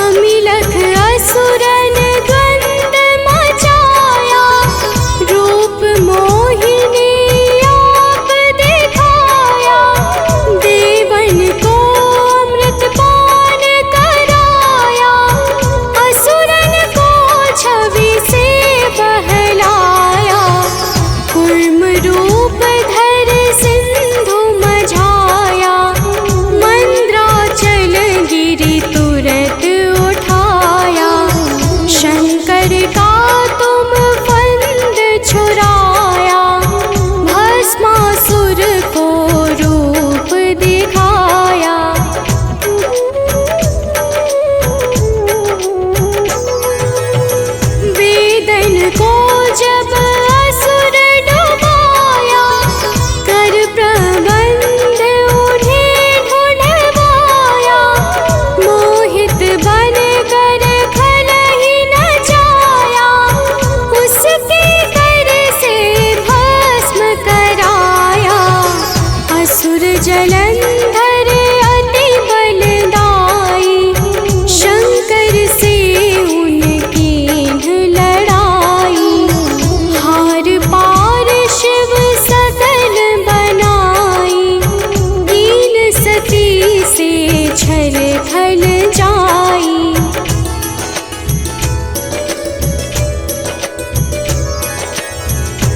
अमिलख असुरन द्वंद मचाया, रूप मोहिनी आप दिखाया। देवन को अमृत पान कराया, असुरन को छवि से बहलाया। कूर्म रूप धर सिंधु मझाया, मंद्राचल गिरि तुरत उठाया। शंकर का तुम फंद छुड़ाया, भस्मासुर को रूप दिखाया। वेदन को जब असुर डुबाया, कर प्रबंध उन्हें ढूंढवाया। मोहित बन कर खल ही न जाया, उसके कर से भस्म कराया। असुर जलंधर अति बलदाई, शंकर से उनकी लड़ाई। हार पार शिव सकल बनाई, दीन सती से छल खल जाई।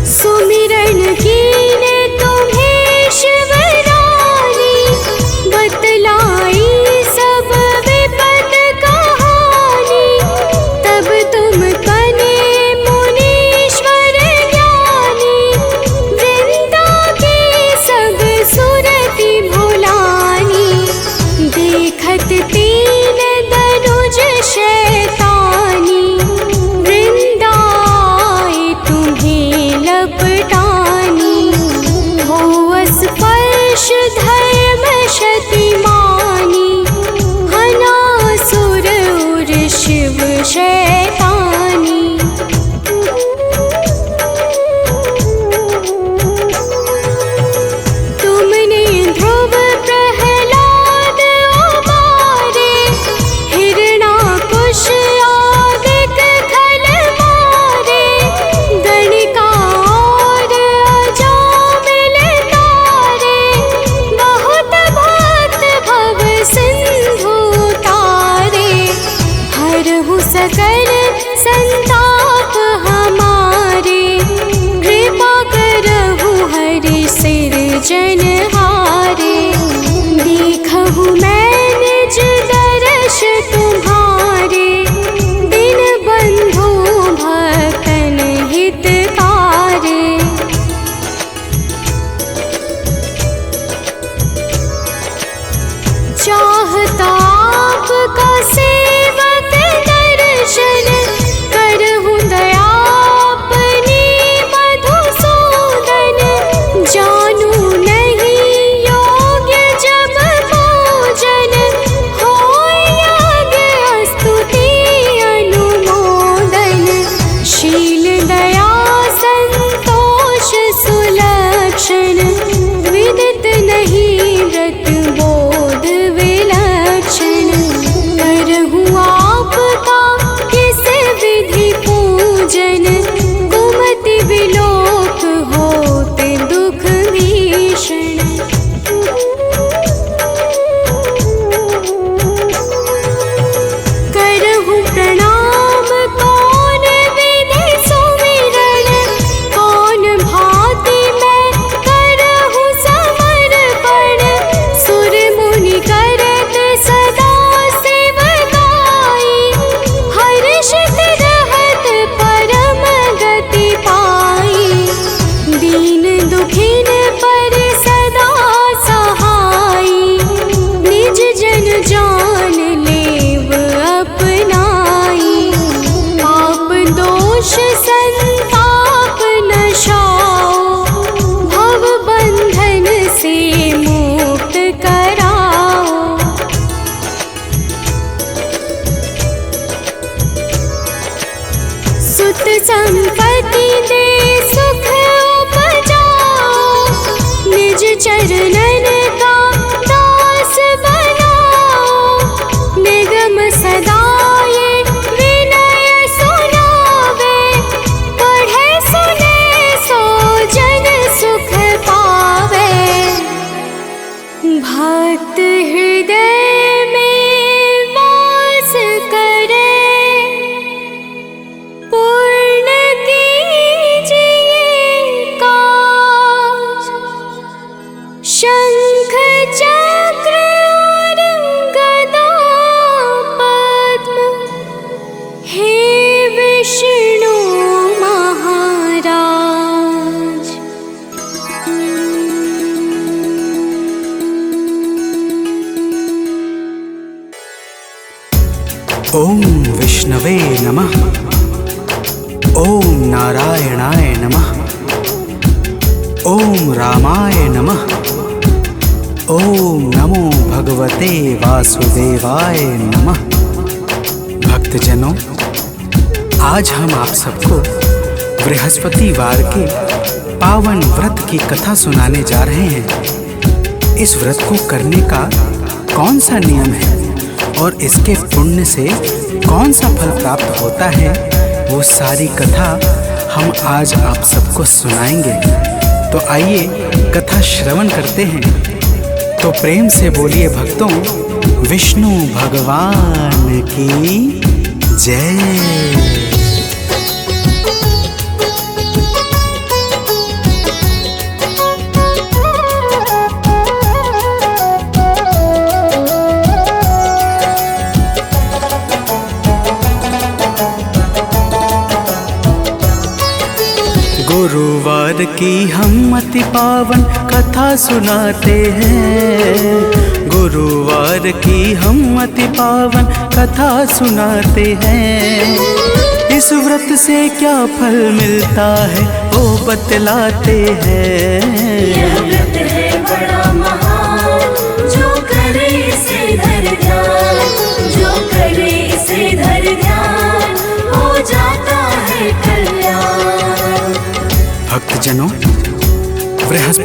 सुमिरन कीने तुम्हें शिवरानी, स्पर्श धर्म शतिमानी, हनासुर उर शिव शैतानी। तुमने ध्रुव प्रहलाद उबारे, हिरणाकुश आदिक खल मारे। गणिका और अजामिल तारे, बहुत भक्त भव सिंधु तारे। हरहु सकल संताप हमारे, कृपा करहु हरि सिरजनहारे। देखहु मैं निज दर्श तुम्हारे, दिन बंधु भक्तन हितकारे। चाहता आपका सेवक दर्शन, करहु दया अपनी मधुसूदन। जानू नहीं योग्य जब पूजन, होय यज्ञ स्तुति अनुमोदन। शील दया संतोष सुलक्षण, विदित नहीं व्रत बोध विलक्षण। करहु आपका किस विधि पूजन, कुमति विलोक होते दुख भीषण। करहु प्रणाम कौन विधि सुमिरन, कौन भांति मैं करहु समर्पण। सुर मुनि करत सदा सेवकाई, हर्षित रहत परम गति पाई। दीन दुखिन पर सदा सहाई, निज जन जान लेव अपनाई। पाप दोष संताप नशाओ, भव बंधन से मुक्त कराओ। सुत संपत्ति दे सुख उपजाओ, निज चरणन का दास बनाओ। निगम सदा ये विनय सुनावे, पढ़े सुने सो जन सुख पावे। भक्त हृदय में वास करे, पूर्ण कीजिए काज। शंख चक्र और गदा पद्म, हे विष्णु महाराज। ओम विष्णवे नमः। ओम नारायणाय नमः। ओम रामाय नमः। ओम नमो भगवते वासुदेवाय नमः। भक्तजनों, आज हम आप सबको बृहस्पतिवार के पावन व्रत की कथा सुनाने जा रहे हैं। इस व्रत को करने का कौन सा नियम है और इसके पुण्य से कौन सा फल प्राप्त होता है, वो सारी कथा हम आज आप सबको सुनाएंगे। तो आइए कथा श्रवण करते हैं। तो प्रेम से बोलिए भक्तों, विष्णु भगवान की जय। गुरुवार की हम अति पावन कथा सुनाते हैं। गुरुवार की हम अति पावन कथा सुनाते हैं। इस व्रत से क्या फल मिलता है वो बतलाते हैं। यह व्रत है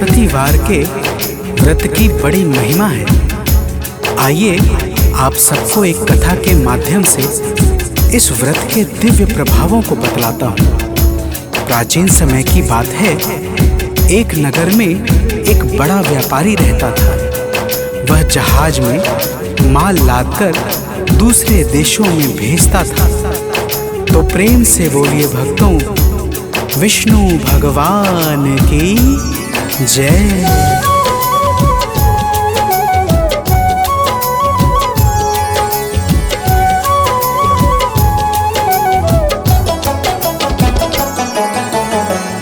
बृहस्पतिवार के व्रत की बड़ी महिमा है। आइए आप सबको एक कथा के माध्यम से इस व्रत के दिव्य प्रभावों को बतलाता हूँ। प्राचीन समय की बात है, एक नगर में एक बड़ा व्यापारी रहता था। वह जहाज में माल लादकर दूसरे देशों में भेजता था। तो प्रेम से बोलिए भक्तों, विष्णु भगवान की जय।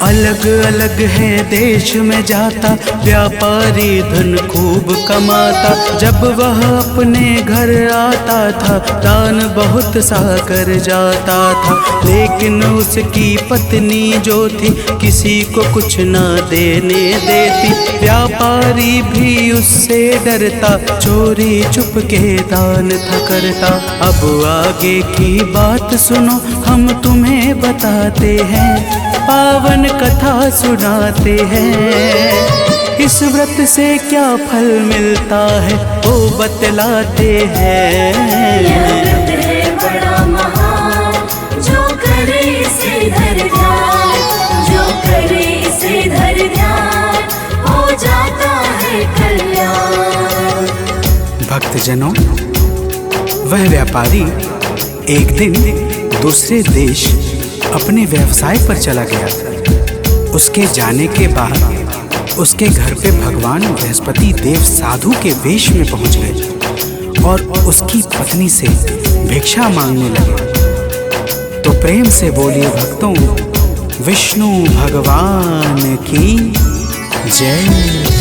अलग अलग है देश में जाता, व्यापारी धन खूब कमाता। जब वह अपने घर आता था, दान बहुत सा कर जाता था। लेकिन उसकी पत्नी जो थी, किसी को कुछ ना देने देती। व्यापारी भी उससे डरता, चोरी चुप के दान था करता। अब आगे की बात सुनो, हम तुम्हें बताते हैं, पावन कथा सुनाते हैं। इस व्रत से क्या फल मिलता है वो बतलाते हैं। यह व्रत है बड़ा महान, जो करे इसे धर ध्यान, जो करे इसे धर ध्यान, हो जाता है कल्याण। भक्तजनों, वह व्यापारी एक दिन दूसरे देश अपने व्यवसाय पर चला गया। उसके जाने के बाद उसके घर पे भगवान बृहस्पति देव साधु के वेश में पहुंच गए और उसकी पत्नी से भिक्षा मांगने लगे। तो प्रेम से बोलिए भक्तों, विष्णु भगवान की जय।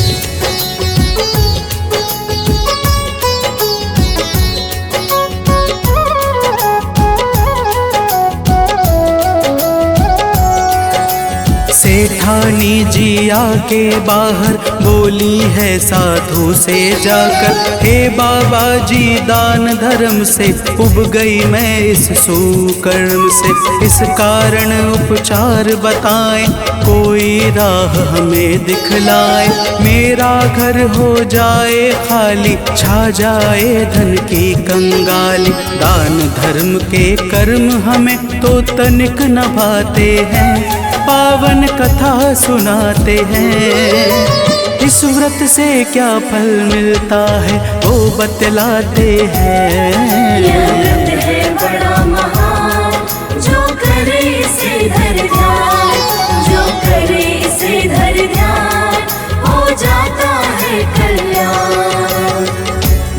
सेठानी जी आके बाहर बोली है साधु से जाकर, हे बाबा जी दान धर्म से उब गई मैं इस सुकर्म से। इस कारण उपचार बताएं, कोई राह हमें दिखलाए। मेरा घर हो जाए खाली, छा जाए धन की कंगाली। दान धर्म के कर्म हमें तो तनिक न भाते हैं, पावन कथा सुनाते हैं। इस व्रत से क्या फल मिलता है वो बतलाते हैं। यह व्रत है बड़ा महान, जो करे इसे धर ध्यान, जो करे इसे धर ध्यान, हो जाता है कल्याण।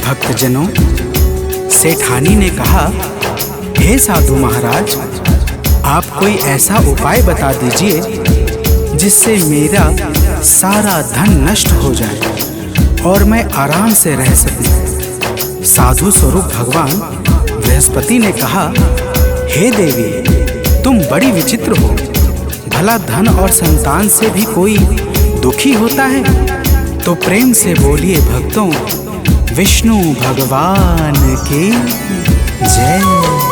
भक्तजनों, सेठानी ने कहा, हे साधु महाराज, आप कोई ऐसा उपाय बता दीजिए जिससे मेरा सारा धन नष्ट हो जाए और मैं आराम से रह सकूं। साधु स्वरूप भगवान बृहस्पति ने कहा, हे देवी, तुम बड़ी विचित्र हो। भला धन और संतान से भी कोई दुखी होता है? तो प्रेम से बोलिए भक्तों, विष्णु भगवान की जय।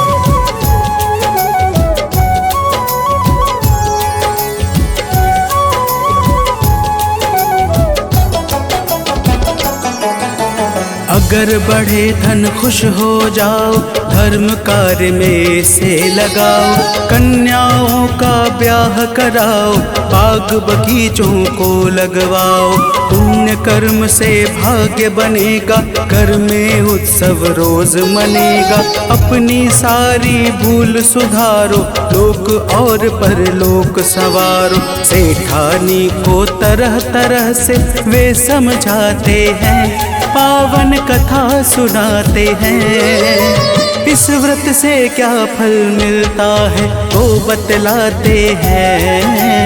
अगर बढ़े धन खुश हो जाओ, धर्म कार्य में से लगाओ। कन्याओं का ब्याह कराओ, बाग बगीचों को लगवाओ। पुण्य कर्म से भाग्य बनेगा, घर में उत्सव रोज मनेगा। अपनी सारी भूल सुधारो, लोक और परलोक सवारो। सेठानी को तरह तरह से वे समझाते हैं, पावन कथा सुनाते हैं। इस व्रत से क्या फल मिलता है वो बतलाते हैं।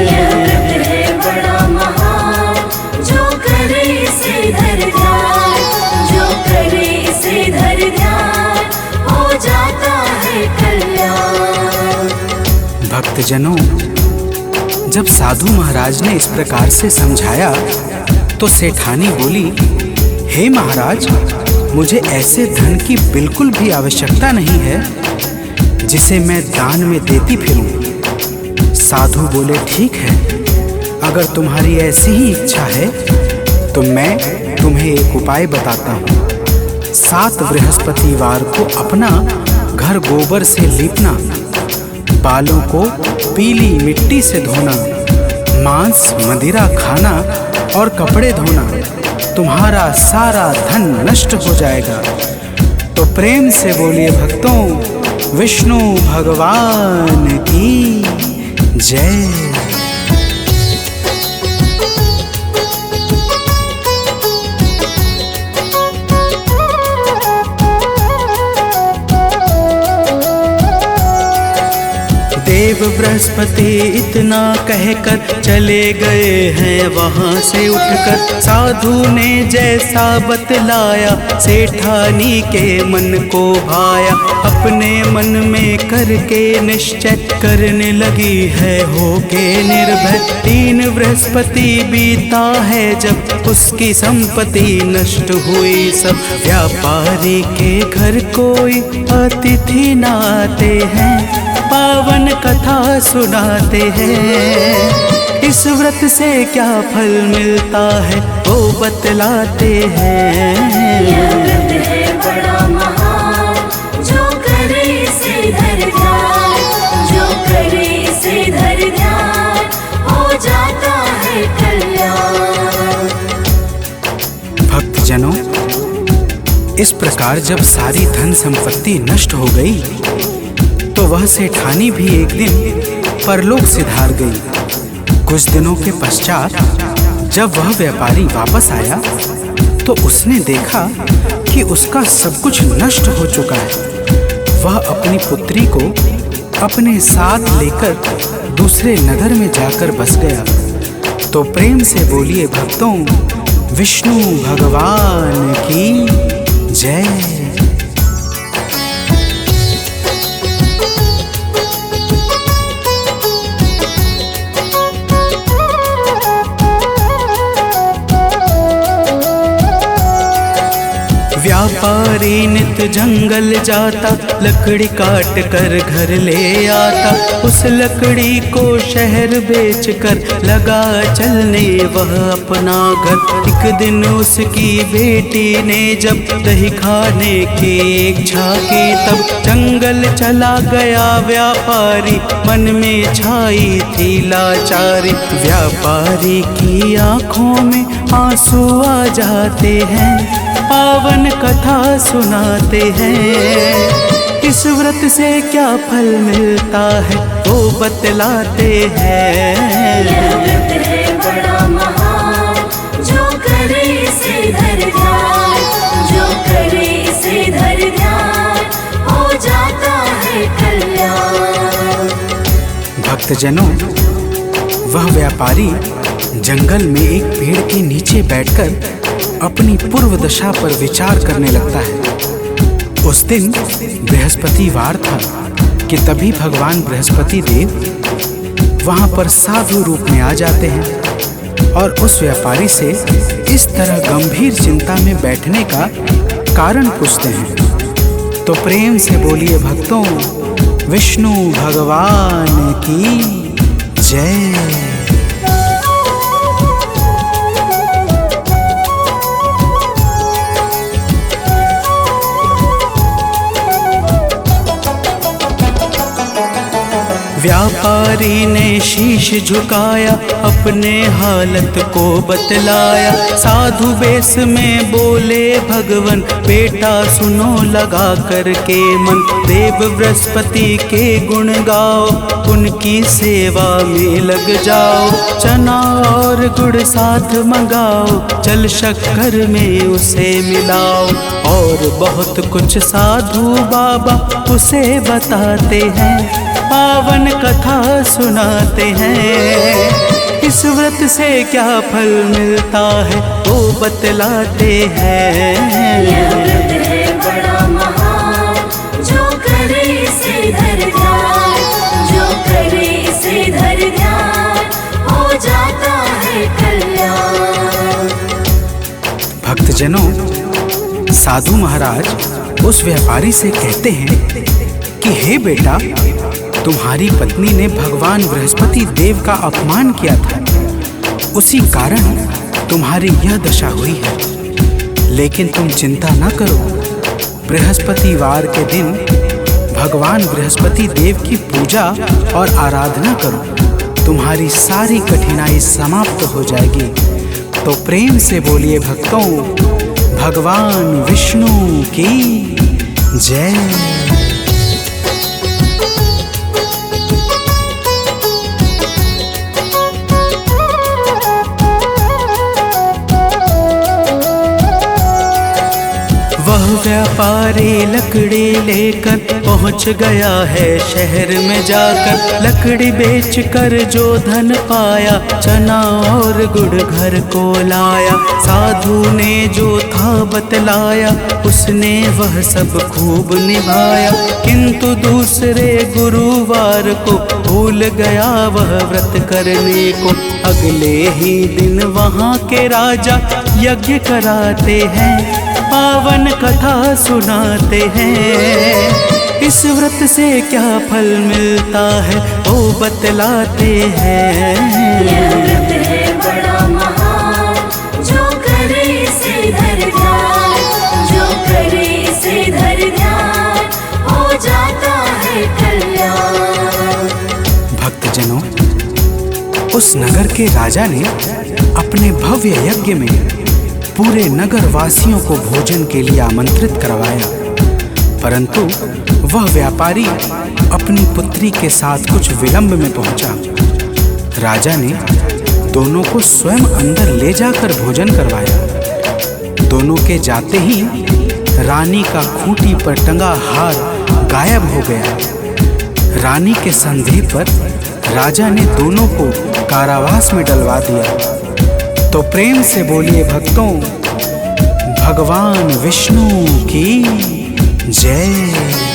यह व्रत है बड़ा महान, जो करे इसे धर ध्यान, जो करे इसे धर ध्यान, हो जाता है कल्याण। भक्तजनों, जब साधु महाराज ने इस प्रकार से समझाया तो सेठानी बोली, हे महाराज, मुझे ऐसे धन की बिल्कुल भी आवश्यकता नहीं है जिसे मैं दान में देती फिरूं। साधु बोले, ठीक है, अगर तुम्हारी ऐसी ही इच्छा है तो मैं तुम्हें एक उपाय बताता हूँ। 7 बृहस्पतिवार को अपना घर गोबर से लीपना, बालों को पीली मिट्टी से धोना, मांस मदिरा खाना और कपड़े धोना, तुम्हारा सारा धन नष्ट हो जाएगा। तो प्रेम से बोलिए भक्तों, विष्णु भगवान की जय। देव बृहस्पति इतना कहकर चले गए हैं वहाँ से उठकर। साधु ने जैसा बतलाया सेठानी के मन को भाया। अपने मन में करके निश्चय करने लगी है होके निर्भय। 3 बृहस्पति बीता है जब उसकी संपत्ति नष्ट हुई सब। व्यापारी के घर कोई अतिथि न आते हैं, पावन कथा सुनाते हैं। इस व्रत से क्या फल मिलता है वो बतलाते हैं। यह व्रत है बड़ा महान, जो करे इसे धर ध्यान, जो करे इसे धर ध्यान, हो जाता है कल्याण। भक्तजनों, इस प्रकार जब सारी धन संपत्ति नष्ट हो गई तो वह सेठानी भी एक दिन परलोक सिधार गई। कुछ दिनों के पश्चात जब वह व्यापारी वापस आया तो उसने देखा कि उसका सब कुछ नष्ट हो चुका है। वह अपनी पुत्री को अपने साथ लेकर दूसरे नगर में जाकर बस गया। तो प्रेम से बोलिए भक्तों, विष्णु भगवान की जय। व्यापारी नित जंगल जाता, लकड़ी काट कर घर ले आता। उस लकड़ी को शहर बेच कर लगा चलने वह अपना घर। एक दिन उसकी बेटी ने जब दही खाने की इच्छा की, तब जंगल चला गया व्यापारी, मन में छाई थी लाचारी। व्यापारी की आंखों में आंसू आ जाते हैं, पावन कथा सुनाते हैं। इस व्रत से क्या फल मिलता है वो बतलाते हैं। यह व्रत है बड़ा महान, जो करे इसे धर ध्यान, जो करे इसे धर ध्यान, हो जाता है कल्याण। भक्तजनों, वह व्यापारी जंगल में एक पेड़ के नीचे बैठकर अपनी पूर्व दशा पर विचार करने लगता है। उस दिन बृहस्पतिवार था कि तभी भगवान बृहस्पति देव वहां पर साधु रूप में आ जाते हैं और उस व्यापारी से इस तरह गंभीर चिंता में बैठने का कारण पूछते हैं। तो प्रेम से बोलिए भक्तों, विष्णु भगवान की जय। व्यापारी ने शीश झुकाया, अपने हालत को बतलाया। साधु वेश में बोले भगवन, बेटा सुनो लगा करके मन। देव बृहस्पति के गुण गाओ, उनकी सेवा में लग जाओ। चना और गुड़ साथ मंगाओ, जल शक्कर में उसे मिलाओ। और बहुत कुछ साधु बाबा उसे बताते हैं, पावन कथा सुनाते हैं। इस व्रत से क्या फल मिलता है वो बतलाते हैं। यह व्रत है बड़ा महान, जो करे इसे धर ध्यान, जो करे इसे धर ध्यान, हो जाता है कल्याण। भक्तजनों, साधु महाराज उस व्यापारी से कहते हैं कि हे बेटा, तुम्हारी पत्नी ने भगवान बृहस्पति देव का अपमान किया था उसी कारण तुम्हारी यह दशा हुई है। लेकिन तुम चिंता न करो, बृहस्पतिवार के दिन भगवान बृहस्पति देव की पूजा और आराधना करो, तुम्हारी सारी कठिनाई समाप्त हो जाएगी। तो प्रेम से बोलिए भक्तों, भगवान विष्णु की जय। वह व्यापारी लकड़ी लेकर पहुंच गया है शहर में जाकर। लकड़ी बेचकर जो धन पाया, चना और गुड़ घर को लाया। साधु ने जो था बतलाया, उसने वह सब खूब निभाया। किंतु दूसरे गुरुवार को भूल गया वह व्रत करने को। अगले ही दिन वहाँ के राजा यज्ञ कराते हैं, पावन कथा सुनाते हैं। इस व्रत से क्या फल मिलता है वो बतलाते हैं। यह व्रत है बड़ा महान, जो करे इसे धर ध्यान, जो करे इसे धर ध्यान, हो जाता है कल्याण। भक्तजनों, उस नगर के राजा ने अपने भव्य यज्ञ में पूरे नगर वासियों को भोजन के लिए आमंत्रित करवाया, परंतु वह व्यापारी अपनी पुत्री के साथ कुछ विलंब में पहुंचा। राजा ने दोनों को स्वयं अंदर ले जाकर भोजन करवाया। दोनों के जाते ही रानी का खूंटी पर टंगा हार गायब हो गया। रानी के संदेह पर राजा ने दोनों को कारावास में डलवा दिया। तो प्रेम से बोलिए भक्तों, भगवान विष्णु की जय।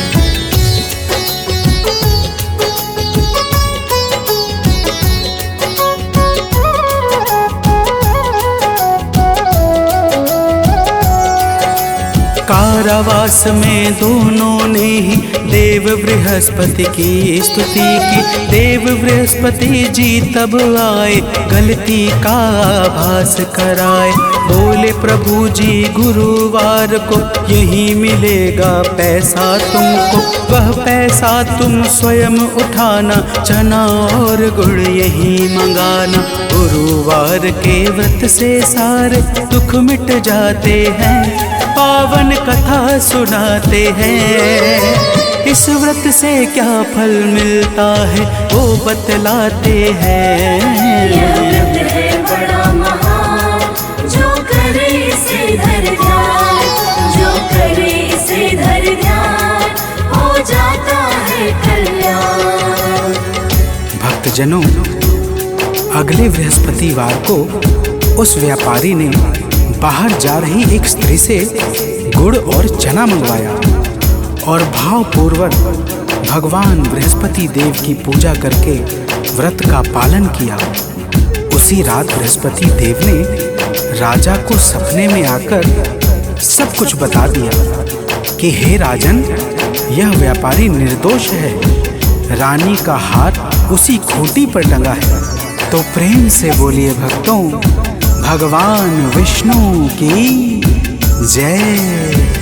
कारावास में दोनों ने ही देव बृहस्पति की स्तुति की। देव बृहस्पति जी तब आए, गलती का आभास कराए। बोले प्रभु जी गुरुवार को यही मिलेगा पैसा तुमको। वह पैसा तुम स्वयं उठाना, चना और गुड़ यही मंगाना। गुरुवार के व्रत से सारे दुख मिट जाते हैं, पावन कथा सुनाते हैं। इस व्रत से क्या फल मिलता है वो बतलाते हैं। यह व्रत है बड़ा महान, जो करे इसे धर ध्यान, जो करे इसे धर ध्यान, हो जाता है कल्याण। भक्तजनों, अगले बृहस्पतिवार को उस व्यापारी ने बाहर जा रही एक स्त्री से गुड़ और चना मंगवाया और भावपूर्वक भगवान बृहस्पति देव की पूजा करके व्रत का पालन किया। उसी रात बृहस्पति देव ने राजा को सपने में आकर सब कुछ बता दिया कि हे राजन, यह व्यापारी निर्दोष है, रानी का हाथ उसी खूंटी पर टंगा है। तो प्रेम से बोलिए भक्तों, भगवान विष्णु की जय।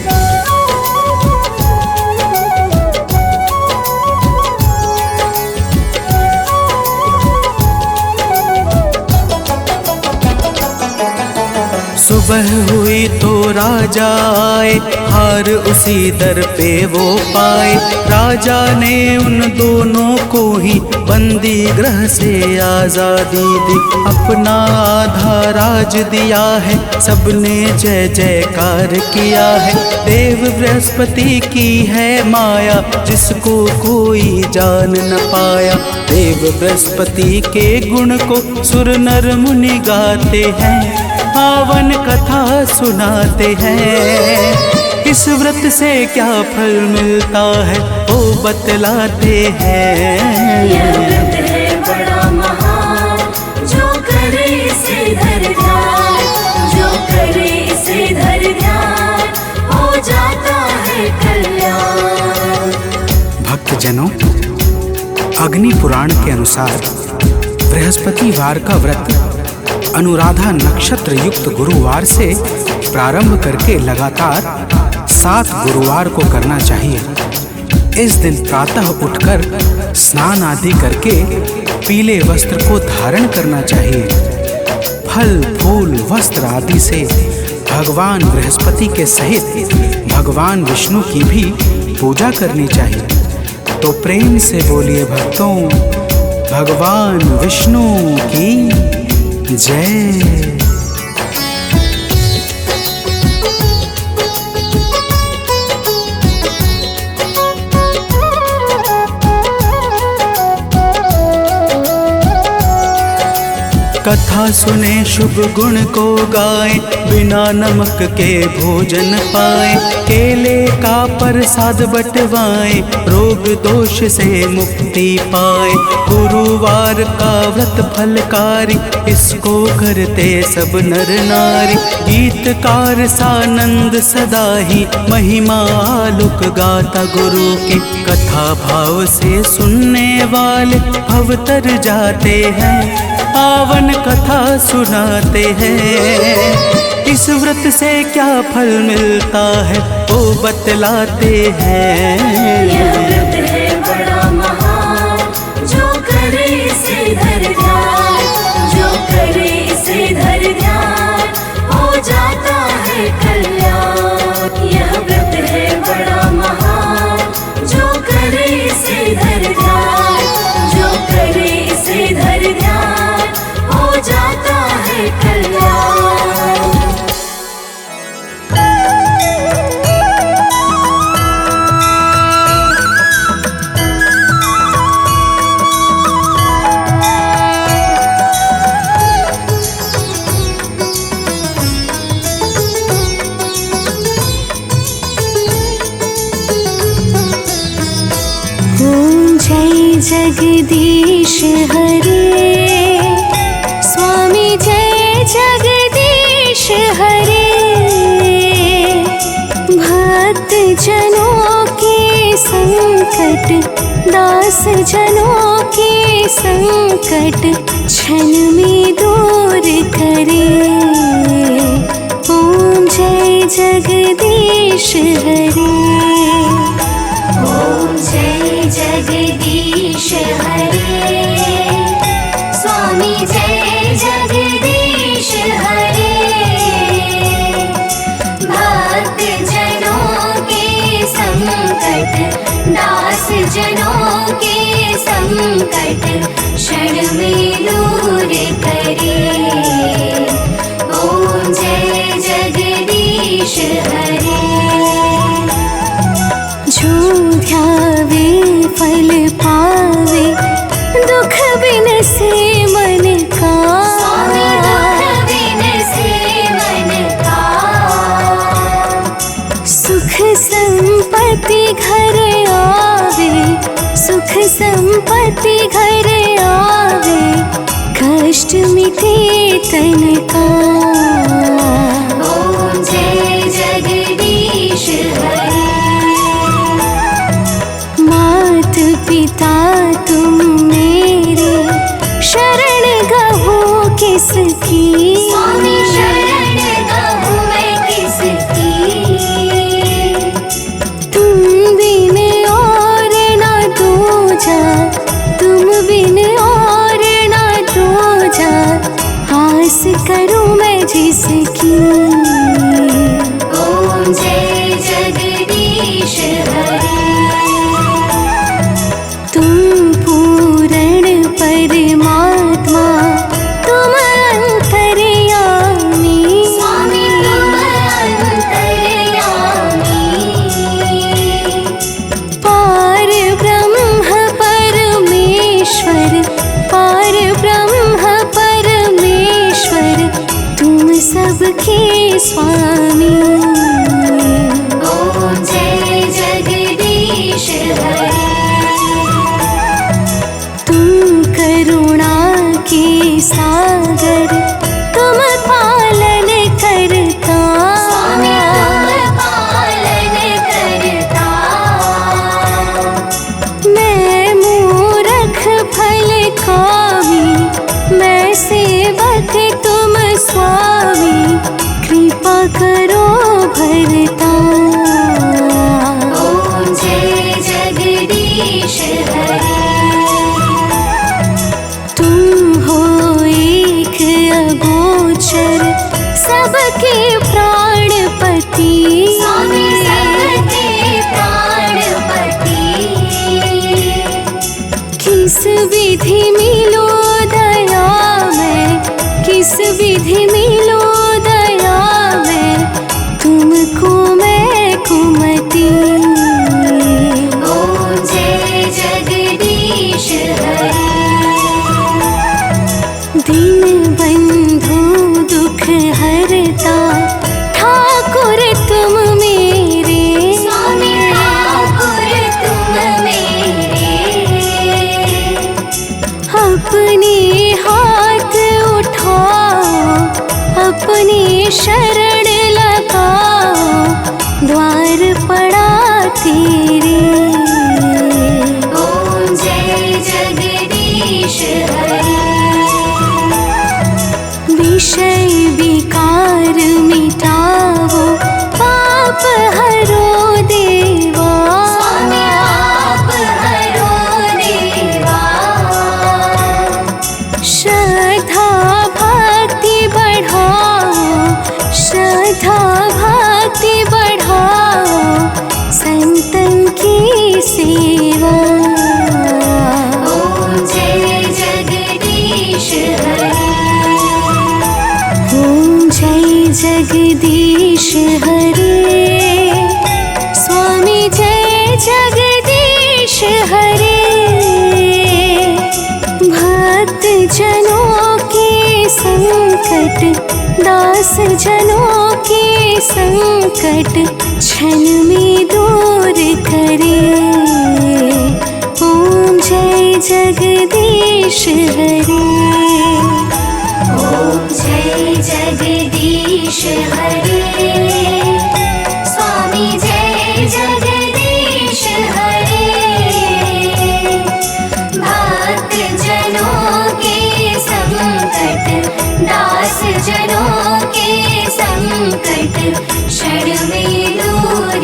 सुबह हुई तो राजा आए, हार उसी दर पे वो पाए। राजा ने उन दोनों को ही बंदी गृह से आजादी दी। अपना आधा राज दिया है, सबने जय जयकार किया है। देव बृहस्पति की है माया, जिसको कोई जान न पाया। देव बृहस्पति के गुण को सुर नर मुनि गाते हैं, पावन कथा सुनाते हैं। इस व्रत से क्या फल मिलता है वो बतलाते हैं। यह व्रत है बड़ा महान, जो करे इसे धर ध्यान, जो करे इसे धर ध्यान, हो जाता है कल्याण। भक्तजनों, अग्नि पुराण के अनुसार बृहस्पतिवार का व्रत अनुराधा नक्षत्र युक्त गुरुवार से प्रारंभ करके लगातार 7 गुरुवार को करना चाहिए। इस दिन प्रातः उठकर स्नान आदि करके पीले वस्त्र को धारण करना चाहिए। फल फूल वस्त्र आदि से भगवान बृहस्पति के सहित भगवान विष्णु की भी पूजा करनी चाहिए। तो प्रेम से बोलिए भक्तों, भगवान विष्णु की जय। कथा सुने शुभ गुण को गाए, बिना नमक के भोजन पाए। केले का प्रसाद बटवाए, रोग दोष से मुक्ति पाए। गुरुवार का व्रत फलकारी, इसको करते सब नर नारी। गीतकार सानंद सदा ही, महिमा आलुक गाता गुरु की। कथा भाव से सुनने वाले भवतर जाते हैं, पावन कथा सुनाते हैं। इस व्रत से क्या फल मिलता है वो बतलाते हैं। यह व्रत है बड़ा महान, जो करे इसे धर ध्यान, जो करे इसे धर ध्यान, हो जाता है कल्याण। यह व्रत है बड़ा महान, जो करे इसे धर ध्यान, जो करे इसे धर ध्यान, हो जाता है कल्याण। ओम जय जगदीश हरे, स्वामी जय जगदीश हरे। भक्त जनों के संकट, दास जनों के संकट, क्षण में दूर करे। ओम जय जगदीश हरे। ओम जय जगदीश हरे, स्वामी जय जगदीश हरे। भक्त जनों के संकट, दास जनों के संकट, क्षण में दूर करे। ओम जय जगदीश हरे। जो ध्यावे फल पावे, दुख बिन से मन का। स्वामी दुख बिन से मन का। सुख संपत्ति घर आवे, सुख संपत्ति घर आवे, कष्ट मिटे तन का। ओम जय जगदीश हरे। मात पिता तुम मेरे, शरण गहो किसकी। स्वामी शरण गहो मैं किसकी। तुम बिन और ना दूजा, तुम बिन और ना दूजा, आस करूं मैं जिसकी। ओम जय जगदीश हरे। तुम पूर्ण परमात्मा, तुम अंतर्यामी। स्वामी तुम अंतर्यामी। पार ब्रह्म परमेश्वर, पार ब्रह्म परमेश्वर, तुम सबके स्वामी। ओम जय जगदीश हरे। तुम करुणा के सागर, तुम पालन करता। स्वामी तुम पालन करता। मैं मूरख फल कामी, मैं सेवक तुम स्वामी सबके प्राणपति। किस विधि मिलो दया में, किस विधि मिलो दया में, तुमको मैं कुमति। ओम जय जगदीश हरि। दीन बंधु दुख हरता ठाकुर तुम मेरे। स्वामी ठाकुर तुम मेरे। अपने हाथ उठाओ, अपने शरण लगाओ, द्वार पड़ा तेरे। ओम जय जगदीश हरि। विषय विकार मिटाओ, पाप हरो देवा। स्वामी आप हरो देवा। श्रद्धा भक्ति बढ़ाओ, श्रद्धा भक्ति बढ़ाओ, संतन की सेवा। ओम जय जगदीश हरि। ओम जय जगदीश हरे। स्वामी जय जगदीश हरे। भक्त जनों के संकट, दास जनों के संकट क्षण में दूर करे। ओम जय जगदीश हरे। ओम जय जगदीश हरि। स्वामी जय जगदीश हरि। भक्त जनों के संकट, दास जनों के संकट क्षण में दूर